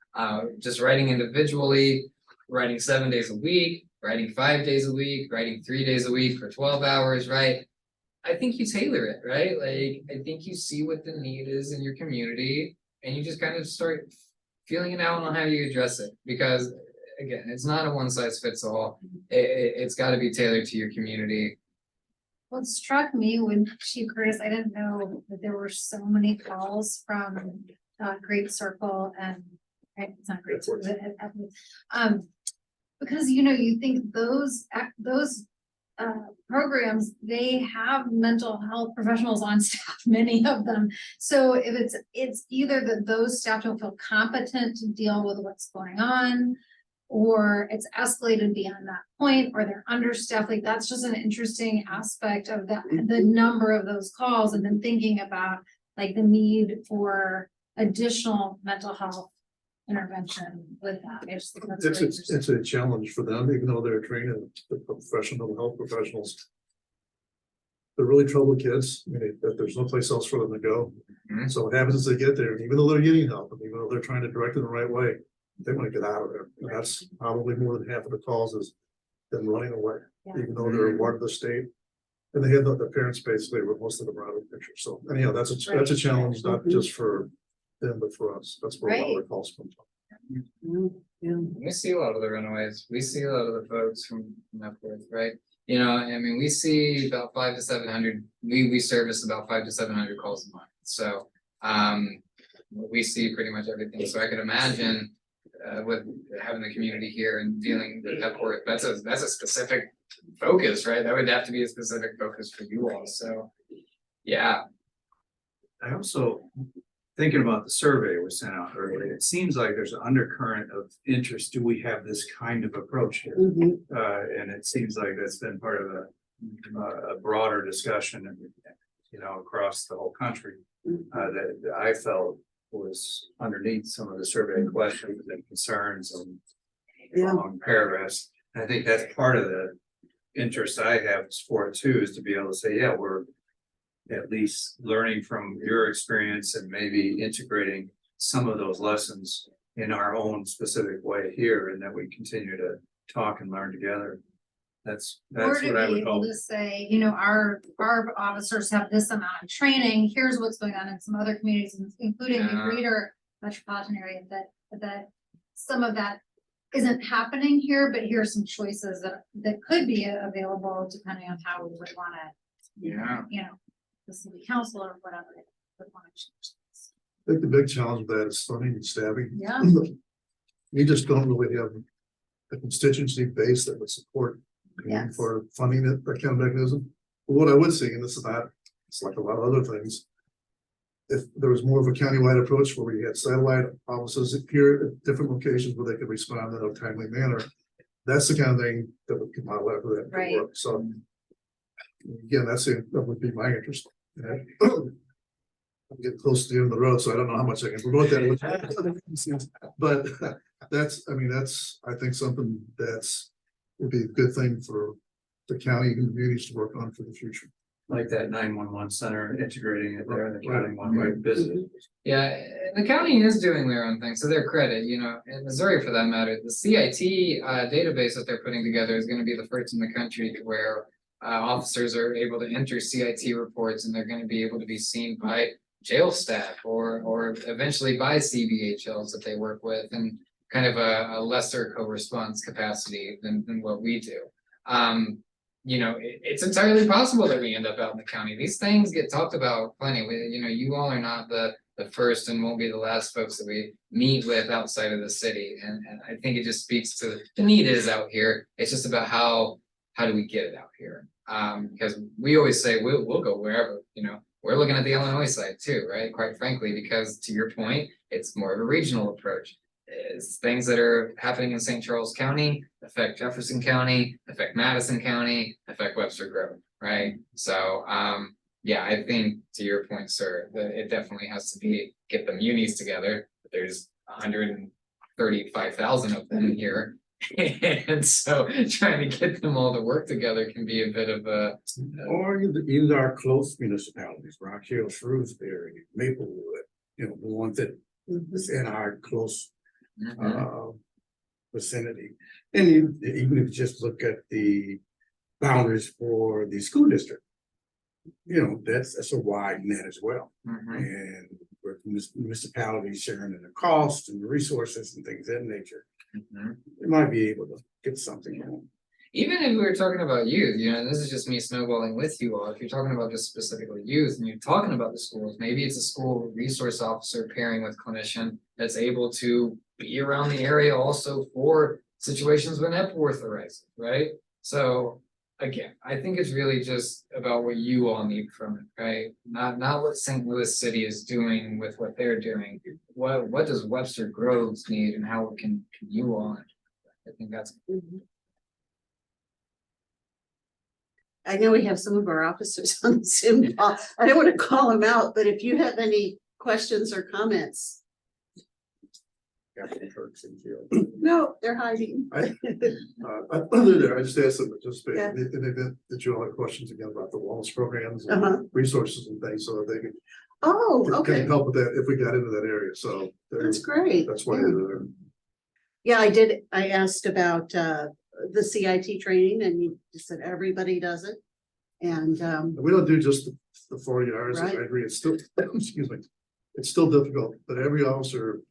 just writing individually, writing 7 days a week, writing 5 days a week, writing 3 days a week for 12 hours, right? I think you tailor it, right? Like, I think you see what the need is in your community and you just kind of start feeling it out on how you address it. Because again, it's not a one size fits all. It's got to be tailored to your community. What struck me when Chief Curtis, I didn't know that there were so many calls from Great Circle and it's not Great Circle, because you know, you think those programs, they have mental health professionals on staff, many of them. So if it's either that those staff don't feel competent to deal with what's going on, or it's escalated beyond that point, or they're understaffed, like that's just an interesting aspect of the number of those calls, and then thinking about like the need for additional mental health intervention with that. I just think that's really interesting. It's a challenge for them, even though they're trained in the professional health professionals. They're really troubled kids. I mean, there's no place else for them to go. Mhm. So what happens is they get there, and even though they're getting help, and even though they're trying to direct it the right way, they want to get out of there. And that's probably more than half of the calls is them running away, Yeah. even though they're a part of the state. And they have the parents basically, where most of them are out of the picture. So anyhow, that's a challenge, not Mhm. just for them, but for us. That's where a lot of the calls come from. Yeah. We see a lot of the runaways. We see a lot of the folks from Epworth, right? You know, I mean, we see about 500 to 700. We service about 500 to 700 calls a month. So we see pretty much everything. So I could imagine with having the community here and dealing with Epworth, that's a specific focus, right? That would have to be a specific focus for you all. So yeah. I also, thinking about the survey we sent out earlier, it seems like there's an undercurrent of interest. Do we have this kind of approach here? Mhm. And it seems like that's been part of a broader discussion, you know, across the whole country. That I felt was underneath some of the survey questions and concerns and Yeah. long paragraphs. And I think that's part of the interest I have for it too, is to be able to say, yeah, we're at least learning from your experience and maybe integrating some of those lessons in our own specific way here, and that we continue to talk and learn together. That's Or to what I be would able hope. to say, you know, our officers have this amount of training, here's what's going on in some other communities, including the Yeah. greater metropolitan area, that some of that isn't happening here, but here are some choices that could be available depending on how we would wanna, Yeah. you know, the city council or whatever would wanna change this. I think the big challenge with that is funding and staffing. Yeah. We just don't really have a constituency base that would support Yes. for funding that kind of mechanism. But what I would say, and this is not, it's like a lot of other things. If there was more of a countywide approach where we had satellite offices here at different locations where they could respond in a timely manner. That's the kind of thing that would come out of that. Right. Work. So again, that would be my interest. I'm getting close to the end of the road, so I don't know how much I can promote that. But that's, I mean, that's, I think something that's would be a good thing for the county and communities to work on for the future. Like that 911 center, integrating it there, and the county one way visit. Yeah, the county is doing their own thing, so their credit, you know, in Missouri for that matter, the CIT database that they're putting together is gonna be the first in the country to where officers are able to enter CIT reports and they're gonna be able to be seen by jail staff or eventually by CBHLs that they work with and kind of a lesser co-response capacity than what we do. You know, it's entirely possible that we end up out in the county. These things get talked about plenty. You know, you all are not the first and won't be the last folks that we meet with outside of the city. And I think it just speaks to the need is out here. It's just about how do we get it out here? Because we always say we'll go wherever, you know, we're looking at the Illinois side too, right? Quite frankly, because to your point, it's more of a regional approach. Is things that are happening in St. Charles County affect Jefferson County, affect Madison County, affect Webster Grove, right? So, yeah, I think to your point, sir, that it definitely has to be get the munis together. There's 135,000 of them here. And so trying to get them all to work together can be a bit of a. Or even our close municipalities, Rock Hill, Shrewsbury, Maplewood, you know, the ones that is in our close vicinity. And even if you just look at the boundaries for the school district, you know, that's a wide net as well. And with municipalities sharing in the cost and the resources and things of that nature, they might be able to get something on. Even if we were talking about youth, you know, this is just me snowballing with you all. If you're talking about just specifically youth and you're talking about the schools, maybe it's a school resource officer pairing with clinician that's able to be around the area also for situations when Epworth arises, right? So again, I think it's really just about what you all need from it, right? Not what St. Louis City is doing with what they're doing. What does Webster Groves need and how can you all? I think that's. I know we have some of our officers on Zoom call. I don't want to call them out, but if you have any questions or comments. No, they're hiding. Other there, I just asked them to participate Yeah. in the event that you all have questions again about the wellness programs and resources and things, so that they can Oh, kind okay, of help with that if we got into that area. So that's great. that's why Yeah. they're there. Yeah, I did. I asked about the CIT training and you just said everybody does it. And We don't do just the 40 hours. Right. I agree. It's still, excuse me, it's still difficult, but every officer,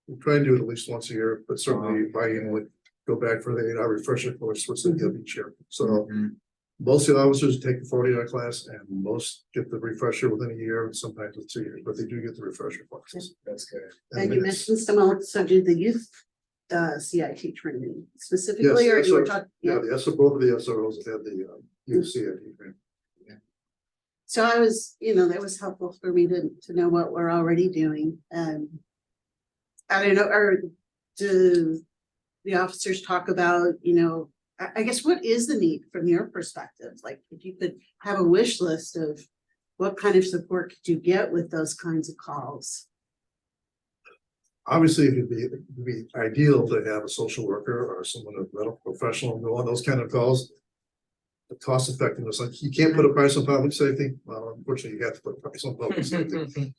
we try and do it at least once a year, but certainly buy-in would go back for the 8-hour refresher course, which they give each year. So most of the officers take the 40-hour class and most get the refresher within a year and sometimes with 2 years, but they do get the refresher classes. That's good. and you it's- mentioned some also do the youth CIT training specifically, or Yes, you were SROs. talking. Yeah, both of the SROs have had the UCIP. So I was, you know, that was helpful for me to know what we're already doing. I don't know, or do the officers talk about, you know, I guess what is the need from your perspective? Like, if you could have a wish list of what kind of support could you get with those kinds of calls? Obviously, it'd be ideal to have a social worker or someone, a medical professional, go on those kind of calls. The cost effectiveness, like you can't put a price on public safety. Well, unfortunately, you have to put a price on public safety.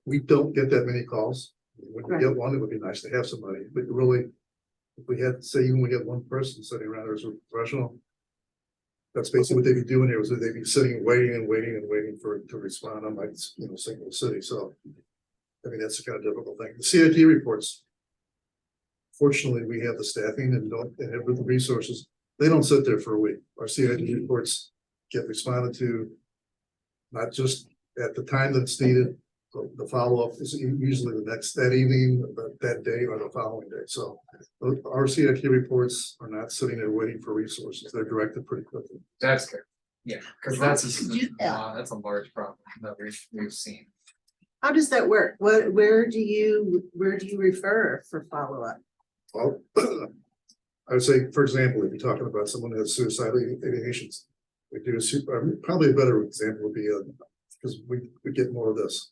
We don't get that many calls. When you get one, it would be nice to have somebody, but really, if we had, say, even we get one person sitting around there as a professional, that's basically what they'd be doing here, is that they'd be sitting, waiting for it to respond, unlike, you know, St. Louis City, so. I mean, that's a kind of difficult thing. The CIT reports. Fortunately, we have the staffing and have the resources. They don't sit there for a week. Our CIT reports get responded to. Not just at the time that it's needed. The follow-up is usually that evening, that day, or the following day. So our CIT reports are not sitting there waiting for resources. They're directed pretty quickly. That's good. Yeah, because How that's do you do that? that's a large problem that we've seen. How does that work? Where do you refer for follow-up? Well, I would say, for example, if you're talking about someone who has suicidal ideations, we do probably a better example would be because we get more of this.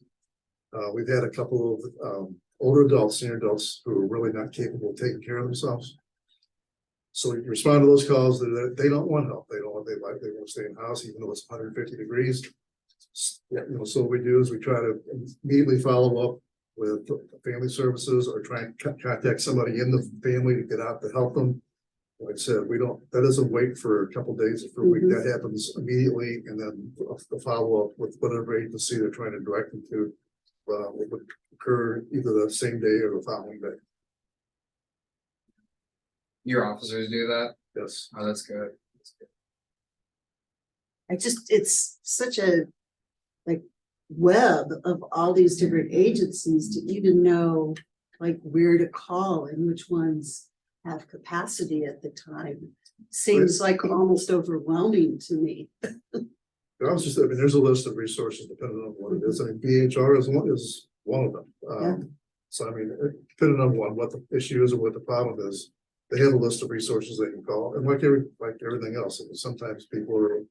We've had a couple of, older adults, senior adults who are really not capable of taking care of themselves. So we respond to those calls that they don't want help. They don't want, they want to stay in the house, even though it's 150 degrees. Yeah, you know, so what we do is we try to immediately follow up with family services or try and contact somebody in the family to get out to help them. Like I said, that doesn't wait for a couple days or for a week. That happens immediately, and then the follow up with whatever agency they're trying to direct them to would occur either the same day or the following day. Your officers do that? Yes. Oh, that's good. That's good. It's such a like web of all these different agencies to even know like where to call and which ones have capacity at the time. Seems like almost overwhelming to me. I was just, I mean, there's a list of resources depending on what it is. I mean, BHR is one of them. So I mean, depending on what the issue is or what the problem is, they have a list of resources they can call. And like everything else, I mean, sometimes people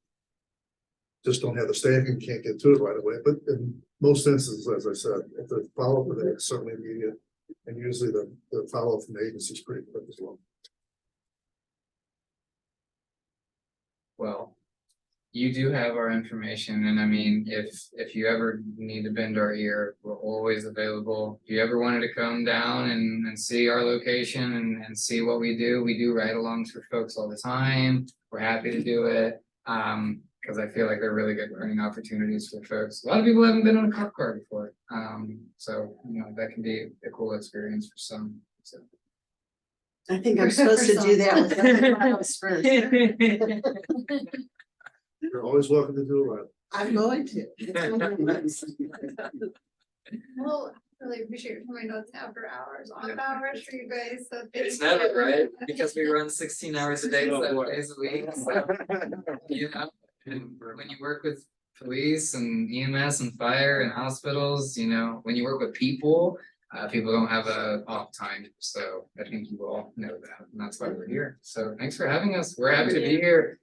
just don't have the staffing, can't get to it right away. But in most instances, as I said, if the follow up with it, it's certainly immediate. And usually the follow up from the agency is pretty quick as well. Well, you do have our information, and I mean, if you ever need to bend our ear, we're always available. If you ever wanted to come down and see our location and see what we do ride-alongs for folks all the time. We're happy to do it. Because I feel like they're really good learning opportunities for folks. A lot of people haven't been on a cop car before. So you know, that can be a cool experience for some. So. I think I'm supposed to do that with everyone else first. You're always welcome to do it. I'm going to. Well, really appreciate my notes after hours, on hours for you guys, so. thank It's you. never right because we run 16 hours a day, 7 days a week. So, you know, and when you work with police and EMS and fire and hospitals, you know, when you work with people, people don't have a off time. So I think you all know that, and that's why we're here. So thanks for having us. We're happy to be here.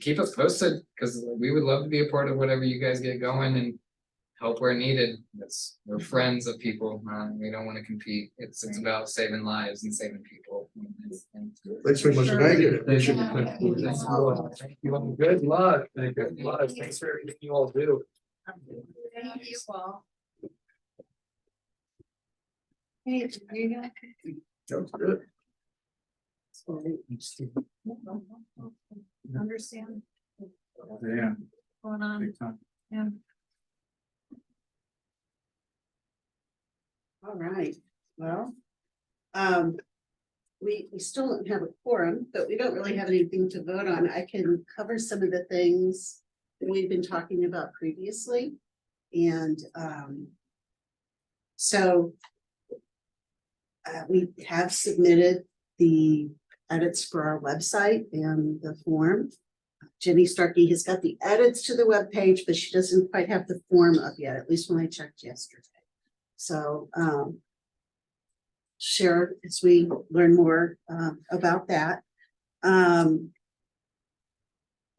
Keep us posted because we would love to be a part of whatever you guys get going and help where needed. We're friends of people. We don't want to compete. It's about saving lives and saving people. Thanks very much for being here. Thank you. Thank you. Good luck. Good luck. Thanks for everything you all do. Thank you all. Hey, you got. Sounds good. Understand Yeah. going on, Big time. yeah. All right, well. We still don't have a quorum, but we don't really have anything to vote on. I can cover some of the things that we've been talking about previously. And so we have submitted the edits for our website and the form. Jenny Starkey has got the edits to the webpage, but she doesn't quite have the form up yet, at least when I checked yesterday. So share as we learn more about that.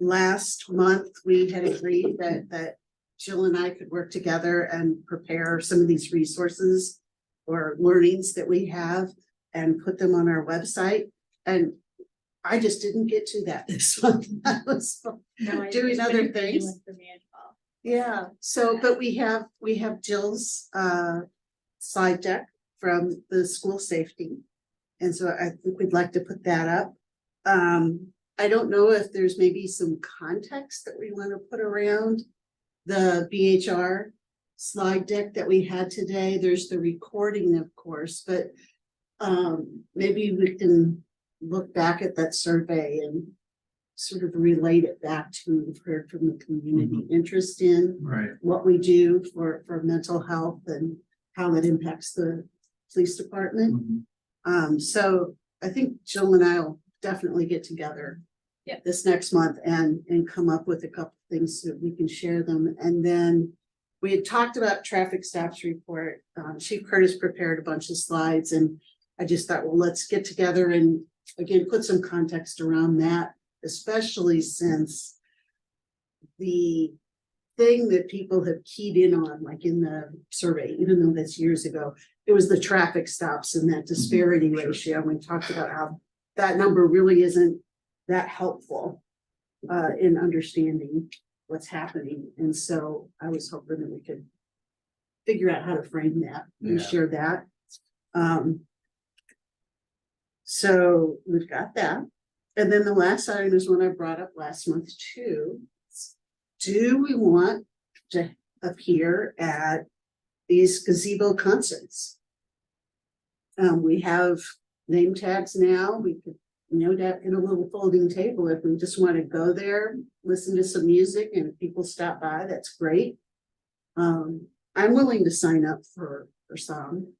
Last month, we had agreed that Jill and I could work together and prepare some of these resources or learnings that we have and put them on our website. And I just didn't get to that this month. I was doing other things. Yeah, so, but we have Jill's slide deck from the school safety. And so I think we'd like to put that up. I don't know if there's maybe some context that we want to put around the BHR slide deck that we had today. There's the recording, of course, but maybe we can look back at that survey and sort of relate it back to what we've heard from the community interest in Right. what we do for mental health and how it impacts the police department. So I think Jill and I will definitely get together this next month and come up with a couple things so we can share them. And then we had talked about traffic stops report. Chief Curtis prepared a bunch of slides, and I just thought, well, let's get together and again, put some context around that, especially since the thing that people have keyed in on, like in the survey, even though that's years ago, it was the traffic stops and that disparity ratio. We talked about how that number really isn't that helpful in understanding what's happening. And so I was hoping that we could figure out how to frame that and Yeah. share that. So we've got that. And then the last item is one I brought up last month too. Do we want to appear at these gazebo concerts? We have name tags now. We could note that in a little folding table if we just want to go there, listen to some music, and if people stop by, that's great. I'm willing to sign up for some.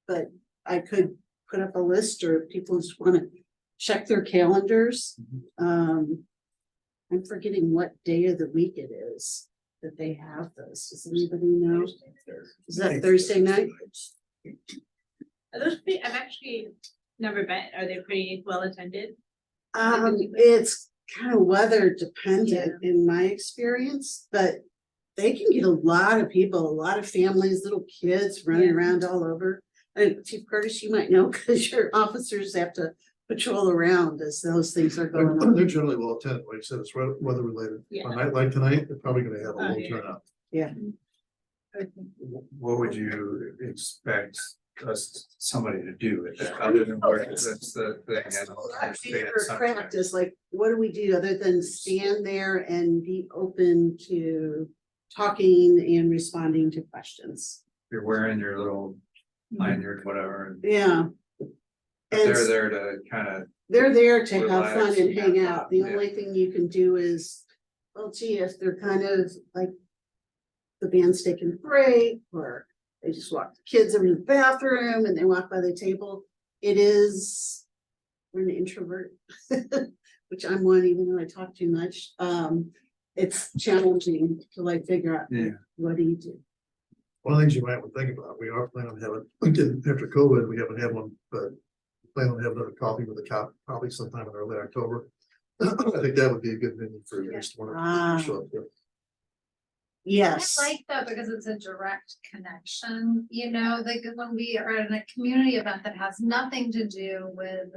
But I could put up a list, or if people just want to check their calendars. I'm forgetting what day of the week it is that they have those. Does anybody know? Is that Thursday night? Are those pretty, I've actually never been, are they pretty well attended? It's kind of weather dependent in my experience, but they can get a lot of people, a lot of families, little kids running Yeah. around all over. And Chief Curtis, you might know, because your officers have to patrol around as those things are going They're on. generally well attended, like I said, it's weather related. Yeah. A night like tonight, they're probably gonna have a Oh, low yeah. turnout. What would you expect somebody to do with that, other than where that's the thing? I don't Our understand favorite sometimes. practice, like, what do we do other than stand there and be open to talking and responding to questions? You're wearing your little lanyard, whatever, and Yeah. And they're there to kind of, they're there to have fun Relax and and hang have out. fun, The yeah. only thing you can do is, well, gee, if they're kind of like the band's taking a break, or they just walk the kids over to the bathroom and they walk by the table. It is, we're an introvert, which I'm one, even though I talk too much. It's challenging to like figure out, like, Yeah. what do you do? One of the things you might want to think about, we are planning on having, again, after COVID, we haven't had one, but plan on having another coffee with the cop, probably sometime in early October. I think that would be a good venue for at least one of Ah. them to show up there. Yes. I like that because it's a direct connection, you know, like when we are at a community event that has nothing to do with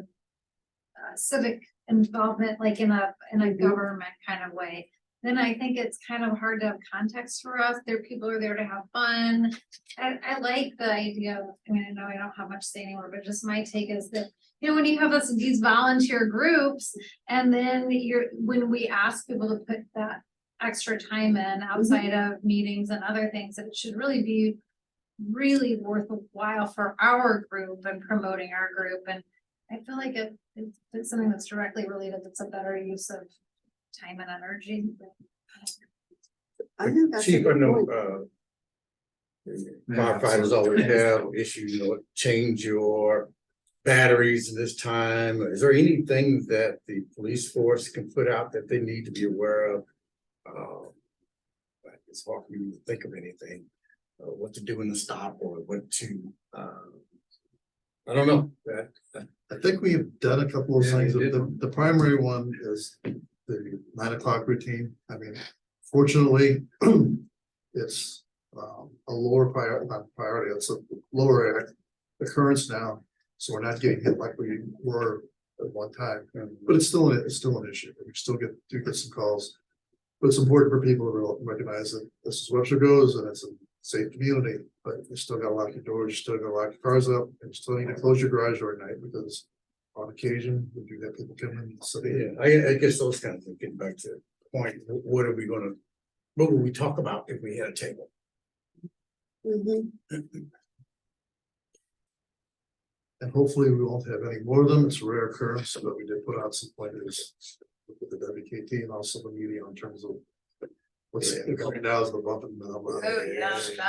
civic involvement, like in a Mhm. government kind of way, then I think it's kind of hard to have context for us. People are there to have fun. I like the idea of, I mean, I know I don't have much to say anymore, but just my take is that, you know, when you have these volunteer groups, and then when we ask people to put that extra time in outside of meetings and other things, it should really be really worthwhile for our group and promoting our group. And I feel like it's something that's directly related, that's a better use of time and energy. I think that's a Chief, I good know, point. firefighters always have issues, you know, change your batteries this time. Is there anything that the police force can put out that they need to be aware of? It's hard for me to think of anything, what to do in the stop or what to, I don't know, I think we've done a couple of Yeah, things. you did. The primary one is the 9 o'clock routine. I mean, fortunately, it's a lower priority, it's a lower occurrence now. So we're not getting hit like we were at one time, but it's still an issue. We still get some calls. But it's important for people to recognize that this is Webster Groves and it's a safe community, but you still gotta lock your doors, you still gotta lock your cars up, and you still need to close your garage door at night, because on occasion, we do have people come in. So yeah, I guess those kind of things, getting back to the point, what will we talk about if we had a table? Mhm. and hopefully we won't have any more of them. It's a rare occurrence, but we did put out some plans with the WKT and also the media in terms of what's coming down as the bump in the number.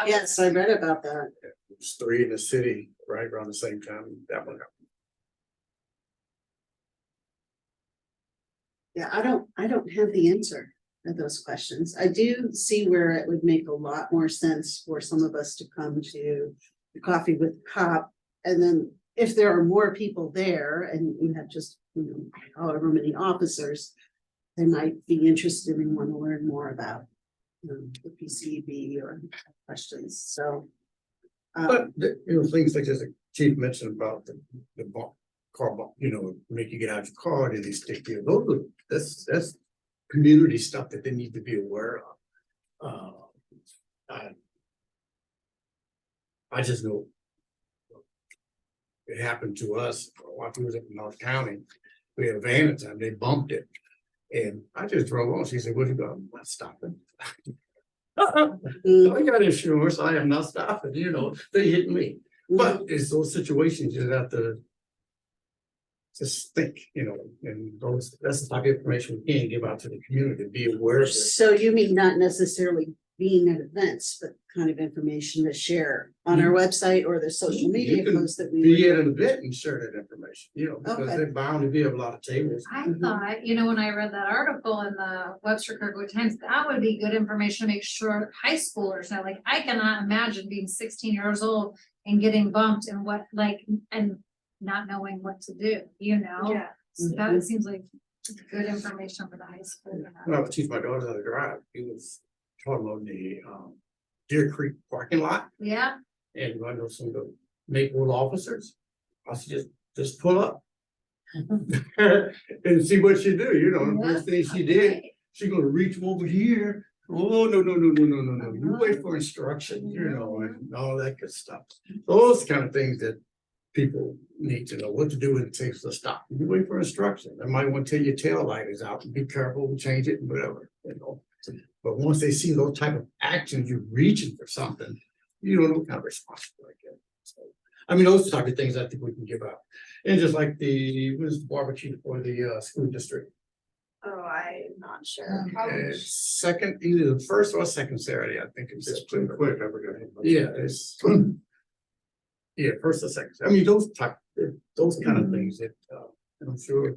Yes, I read about that. There's 3 in the city, right around the same time, that one. Yeah, I don't have the answer to those questions. I do see where it would make a lot more sense for some of us to come to the coffee with the cop. And then if there are more people there and you have just, you know, however many officers, they might be interested and want to learn more about the PCB or questions, so. But, things like as the chief mentioned about the car, make you get out your car and they stick you, that's community stuff that they need to be aware of. I just know it happened to us while we was up in North County. We had a van at the time, they bumped it. And I just drove on. She said, "What you got?" "I'm not stopping." I got insurance. I am not stopping, they hit me. But it's those situations you have to just think, and that's the type of information we can give out to the community, be aware of it. So you mean not necessarily being at events, but kind of information to share on our website or the social media You can posts that we. Be at an event and share that information, because Okay. they're bound to be a lot of tables. I thought, when I read that article in the Webster Kirkwood Times, that would be good information to make sure high schoolers know, like, I cannot imagine being 16 years old and getting bumped and and not knowing what to do, Yeah. So that seems like good information for the high school. to have. When I would teach my daughter how to drive, he was talking about the Deer Creek parking lot. Yeah, And I know some of the Maplewood officers, I said, just pull up. And see what she do, the first thing she did, she gonna reach over here. Oh, no, you wait for instruction, and all that good stuff. Those kind of things that people need to know what to do when it takes a stop. You wait for instruction. They might want to tell your tail light is out, be careful, change it, whatever, But once they see those type of actions, you're reaching for something, you don't know what kind of response to get. So, those type of things I think we can give out. And just like the barbecue for the school district. Oh, I'm not sure. Second, either the first or second Saturday, I think it's It's just been quick, I forgot. Yeah, it's. Yeah, first or second. Those kind of things that, I'm sure.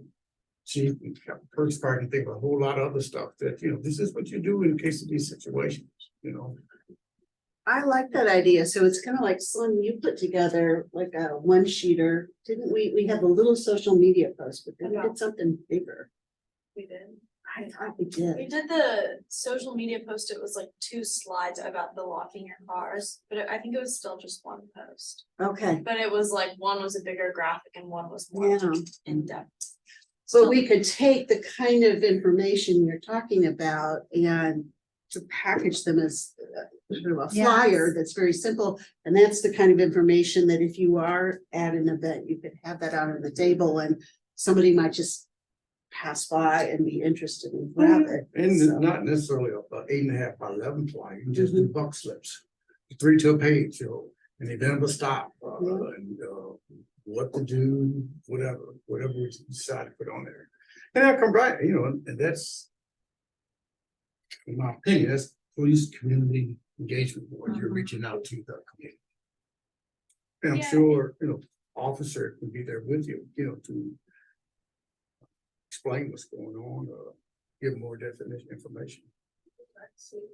Chief and Perks Park can think of a whole lot of other stuff that, this is what you do in case of these situations, I like that idea. So it's kind of like, Slim, you put together like a one sheeter, didn't we? We had a little social media post, but then we did something bigger. We did. I thought we We did. did the social media post. It was like 2 slides about the locking your cars, but I think it was still just one post. Okay, But it was like one was a bigger graphic and one was more yeah. in depth. So we could take the kind of information you're talking about and to package them as sort of a flyer Yes. that's very simple. And that's the kind of information that if you are at an event, you could have that out on the table and somebody might just pass by and be interested and grab it. And So- not necessarily a 8.5 by 11 fly, you can just do buck slips. 3 to a page, an event of a stop, and what to do, whatever we decide to put on there. And I come right, and that's. In my opinion, that's police community engagement board, you're reaching out to the community. And I'm Yeah. sure, officer can be there with you, to. Explain what's going on, or give more definition information.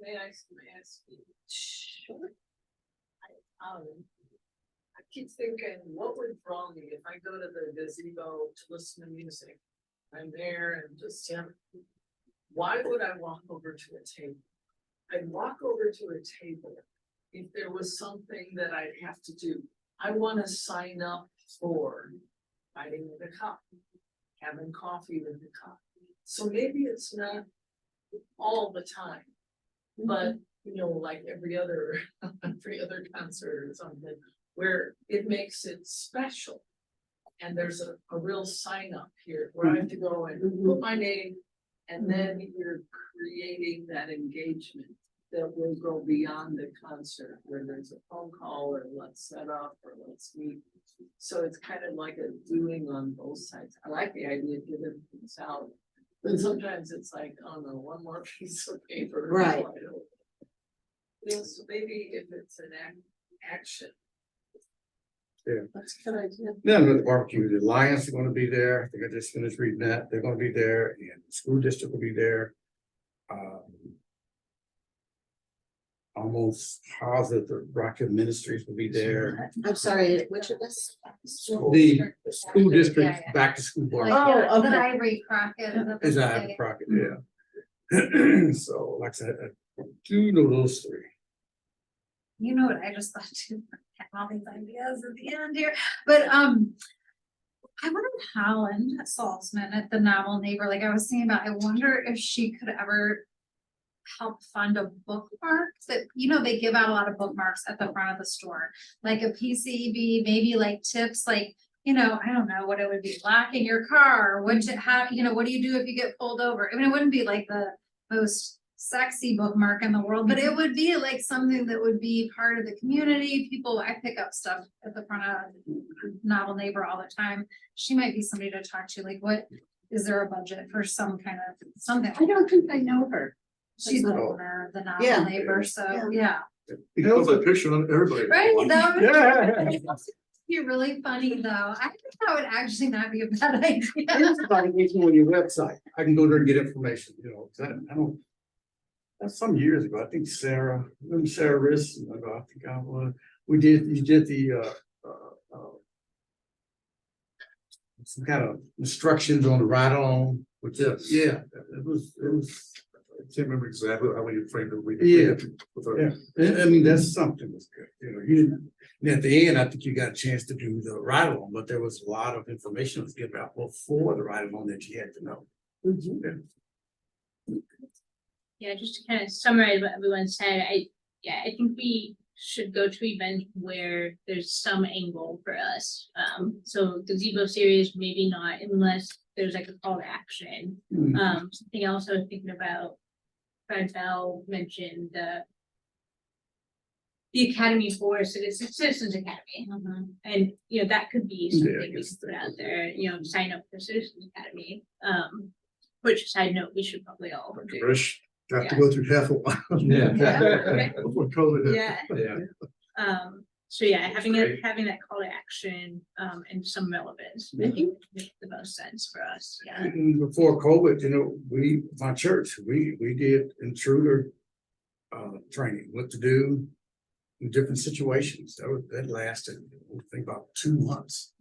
May I ask you? Sure. I keep thinking, what would draw me if I go to the gazebo to listen to music? I'm there and just, why would I walk over to a table? I'd walk over to a table if there was something that I'd have to do. I wanna sign up for riding with a cop, having coffee with the cop. So maybe it's not all the time. But, like every other concert or something, where it makes it special. And there's a real sign up here where I have to go and put my name. And then you're creating that engagement that will go beyond the concert, where there's a phone call or let's set up or let's meet. So it's kind of like a doing on both sides. I like the idea of giving things out. But sometimes it's like, oh no, one more piece of paper. Right. So maybe if it's an action. That's a good idea. Then with the barbecue, the Lions are gonna be there, I think I just finished reading that, they're gonna be there, and the school district will be there. Almost positive the Rocket Ministries will be there. I'm sorry, which of this? The school district Yeah. back to school Like, bar Oh, the okay. Ivory Crockett. is that I have they- a Crockett, yeah. So like I said, Do know those three. You know what, I just thought too, all these ideas at the end here, but, I wonder if Holland Salzman at the Novel Neighbor, like I was thinking about, I wonder if she could ever help fund a bookmark that, you know, they give out a lot of bookmarks at the front of the store, like a PCB, maybe like tips, like, you know, I don't know what it would be, locking your car, what to, how, you know, what do you do if you get pulled over? I mean, it wouldn't be like the most sexy bookmark in the world, but it would be like something that would be part of the community. People, I pick up stuff at the front of Novel Neighbor all the time. She might be somebody to talk to, like, what, is there a budget for some kind of, something? I don't think I know her. She's the Oh. owner of the Yeah. Novel Neighbor, so, yeah. You can put a picture on everybody. Right, that would Yeah. be really funny, though. I think that would actually not be a bad idea. Everybody needs one on your website. I can go there and get information, you know, 'cause I don't. That's some years ago, I think Sarah, remember Sarah Riss, I think I was, you did the, some kind of instructions on the ride along, which, Yes. yeah, it was. I can't remember exactly how you framed it. Yeah. With a- Yeah, I mean, that's something that's good, you know, and at the end, I think you got a chance to do the ride along, but there was a lot of information that was given out before the ride along that you had to know. Mhm. Yeah, just to kind of summarize what everyone said, I think we should go to events where there's some angle for us. So gazebo series, maybe not unless there's like a call to action. Something else I was thinking about, Fred Bell mentioned the Academy for Citizens Academy. And, you know, that could be Yeah, I something we guess could put out there, you know, sign up for Citizens Academy. Which side note, we should probably all do. Rush, got to go through half a while. Yeah. Before COVID hit. Yeah. Yeah. So yeah, having great. that call to action, and some relevance, I think would make the most sense for us, yeah. And before COVID, you know, my church, we did intruder training, what to do in different situations. That lasted, I think, about 2 months.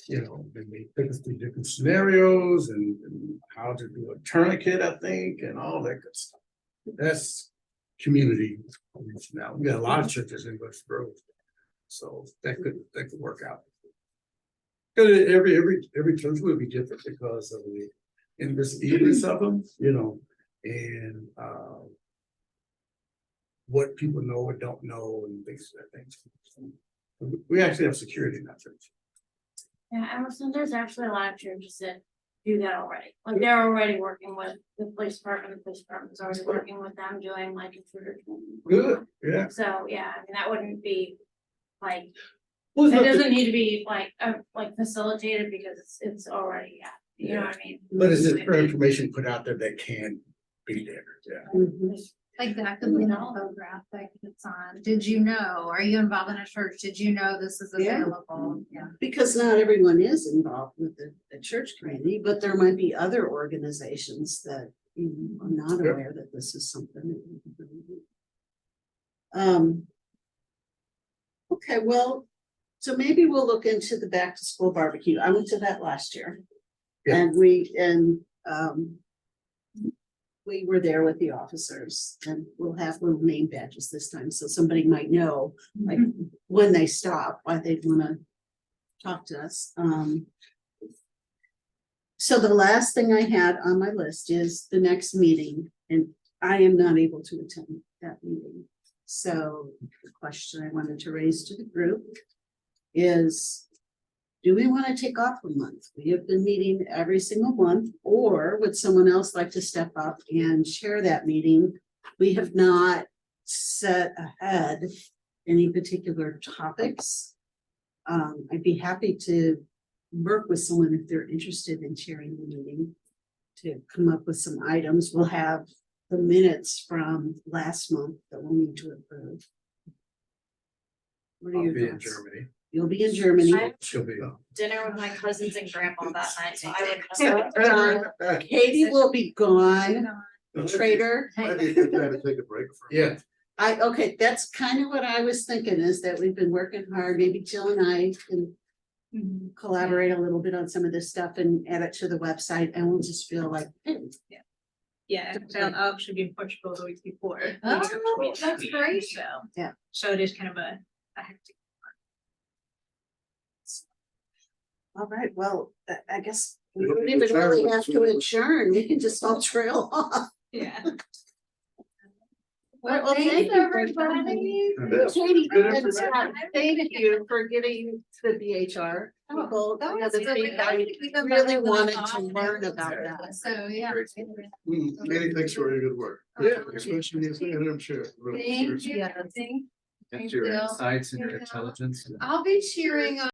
You know, and they took us through different scenarios and how to do a tourniquet, I think, and all that good stuff. That's community reach now. We got a lot of churches in West Grove. So that could work out. 'Cause every church will be different because of the eagerness of them, you know, and what people know or don't know and things like that. We actually have security in that church. Yeah, Allison, there's actually a lot of churches that do that already. Like they're already working with the police department. The police department's already working with them doing like intruder training. Good, yeah. So, yeah, I mean, that wouldn't be like, Well, it it's not doesn't need to be like facilitated because it's already, yeah, you know what I mean? But is it for information put out there that can be there? Yeah. Mhm. Like that could be an infographic that's on, did you know, are you involved in a church, did you know this is Yeah. available? Yeah. Because not everyone is involved with the church community, but there might be other organizations that are not Yep. aware that this is something. Okay, well, so maybe we'll look into the back to school barbecue. I went to that last year. Yeah. And we were there with the officers and we'll have little name badges this time, so somebody might know, like, when they stop, why they'd wanna talk to us. So the last thing I had on my list is the next meeting, and I am not able to attend that meeting. So the question I wanted to raise to the group is, do we want to take off a month? We have been meeting every single month, or would someone else like to step up and chair that meeting? We have not set ahead any particular topics. I'd be happy to work with someone if they're interested in chairing the meeting to come up with some items. We'll have the minutes from last month that we'll need to approve. What are I'll your be in thoughts? Germany. You'll be in Germany. I- She'll be. Dinner with my cousins and grandpa that night, so I would. Katie will be gone, Trader. Might be a good time to take a break. For a Yeah. minute. Okay, that's kind of what I was thinking, is that we've been working hard. Maybe Jill and I can collaborate a little bit on some of this stuff and add it to the website, and we'll just feel like, hey, Yeah, I'll actually be in Portugal the week before. Oh, that's great. So. Yeah. So it is kind of a hectic. All right, well, I guess we don't even really have to adjourn, we can just all trail off. Yeah. Well, Thanks, thank you for everybody. Katie, Good and information. Scott, thank you for getting the BHR people. That the was other really thing, I even really better than I wanted to thought. learn about that. So, yeah. Katie, thanks for your good work. Yeah. Especially as the interim chair. Really Thank seriously. you. Thank That's your you. insights and your intelligence. I'll be cheering on.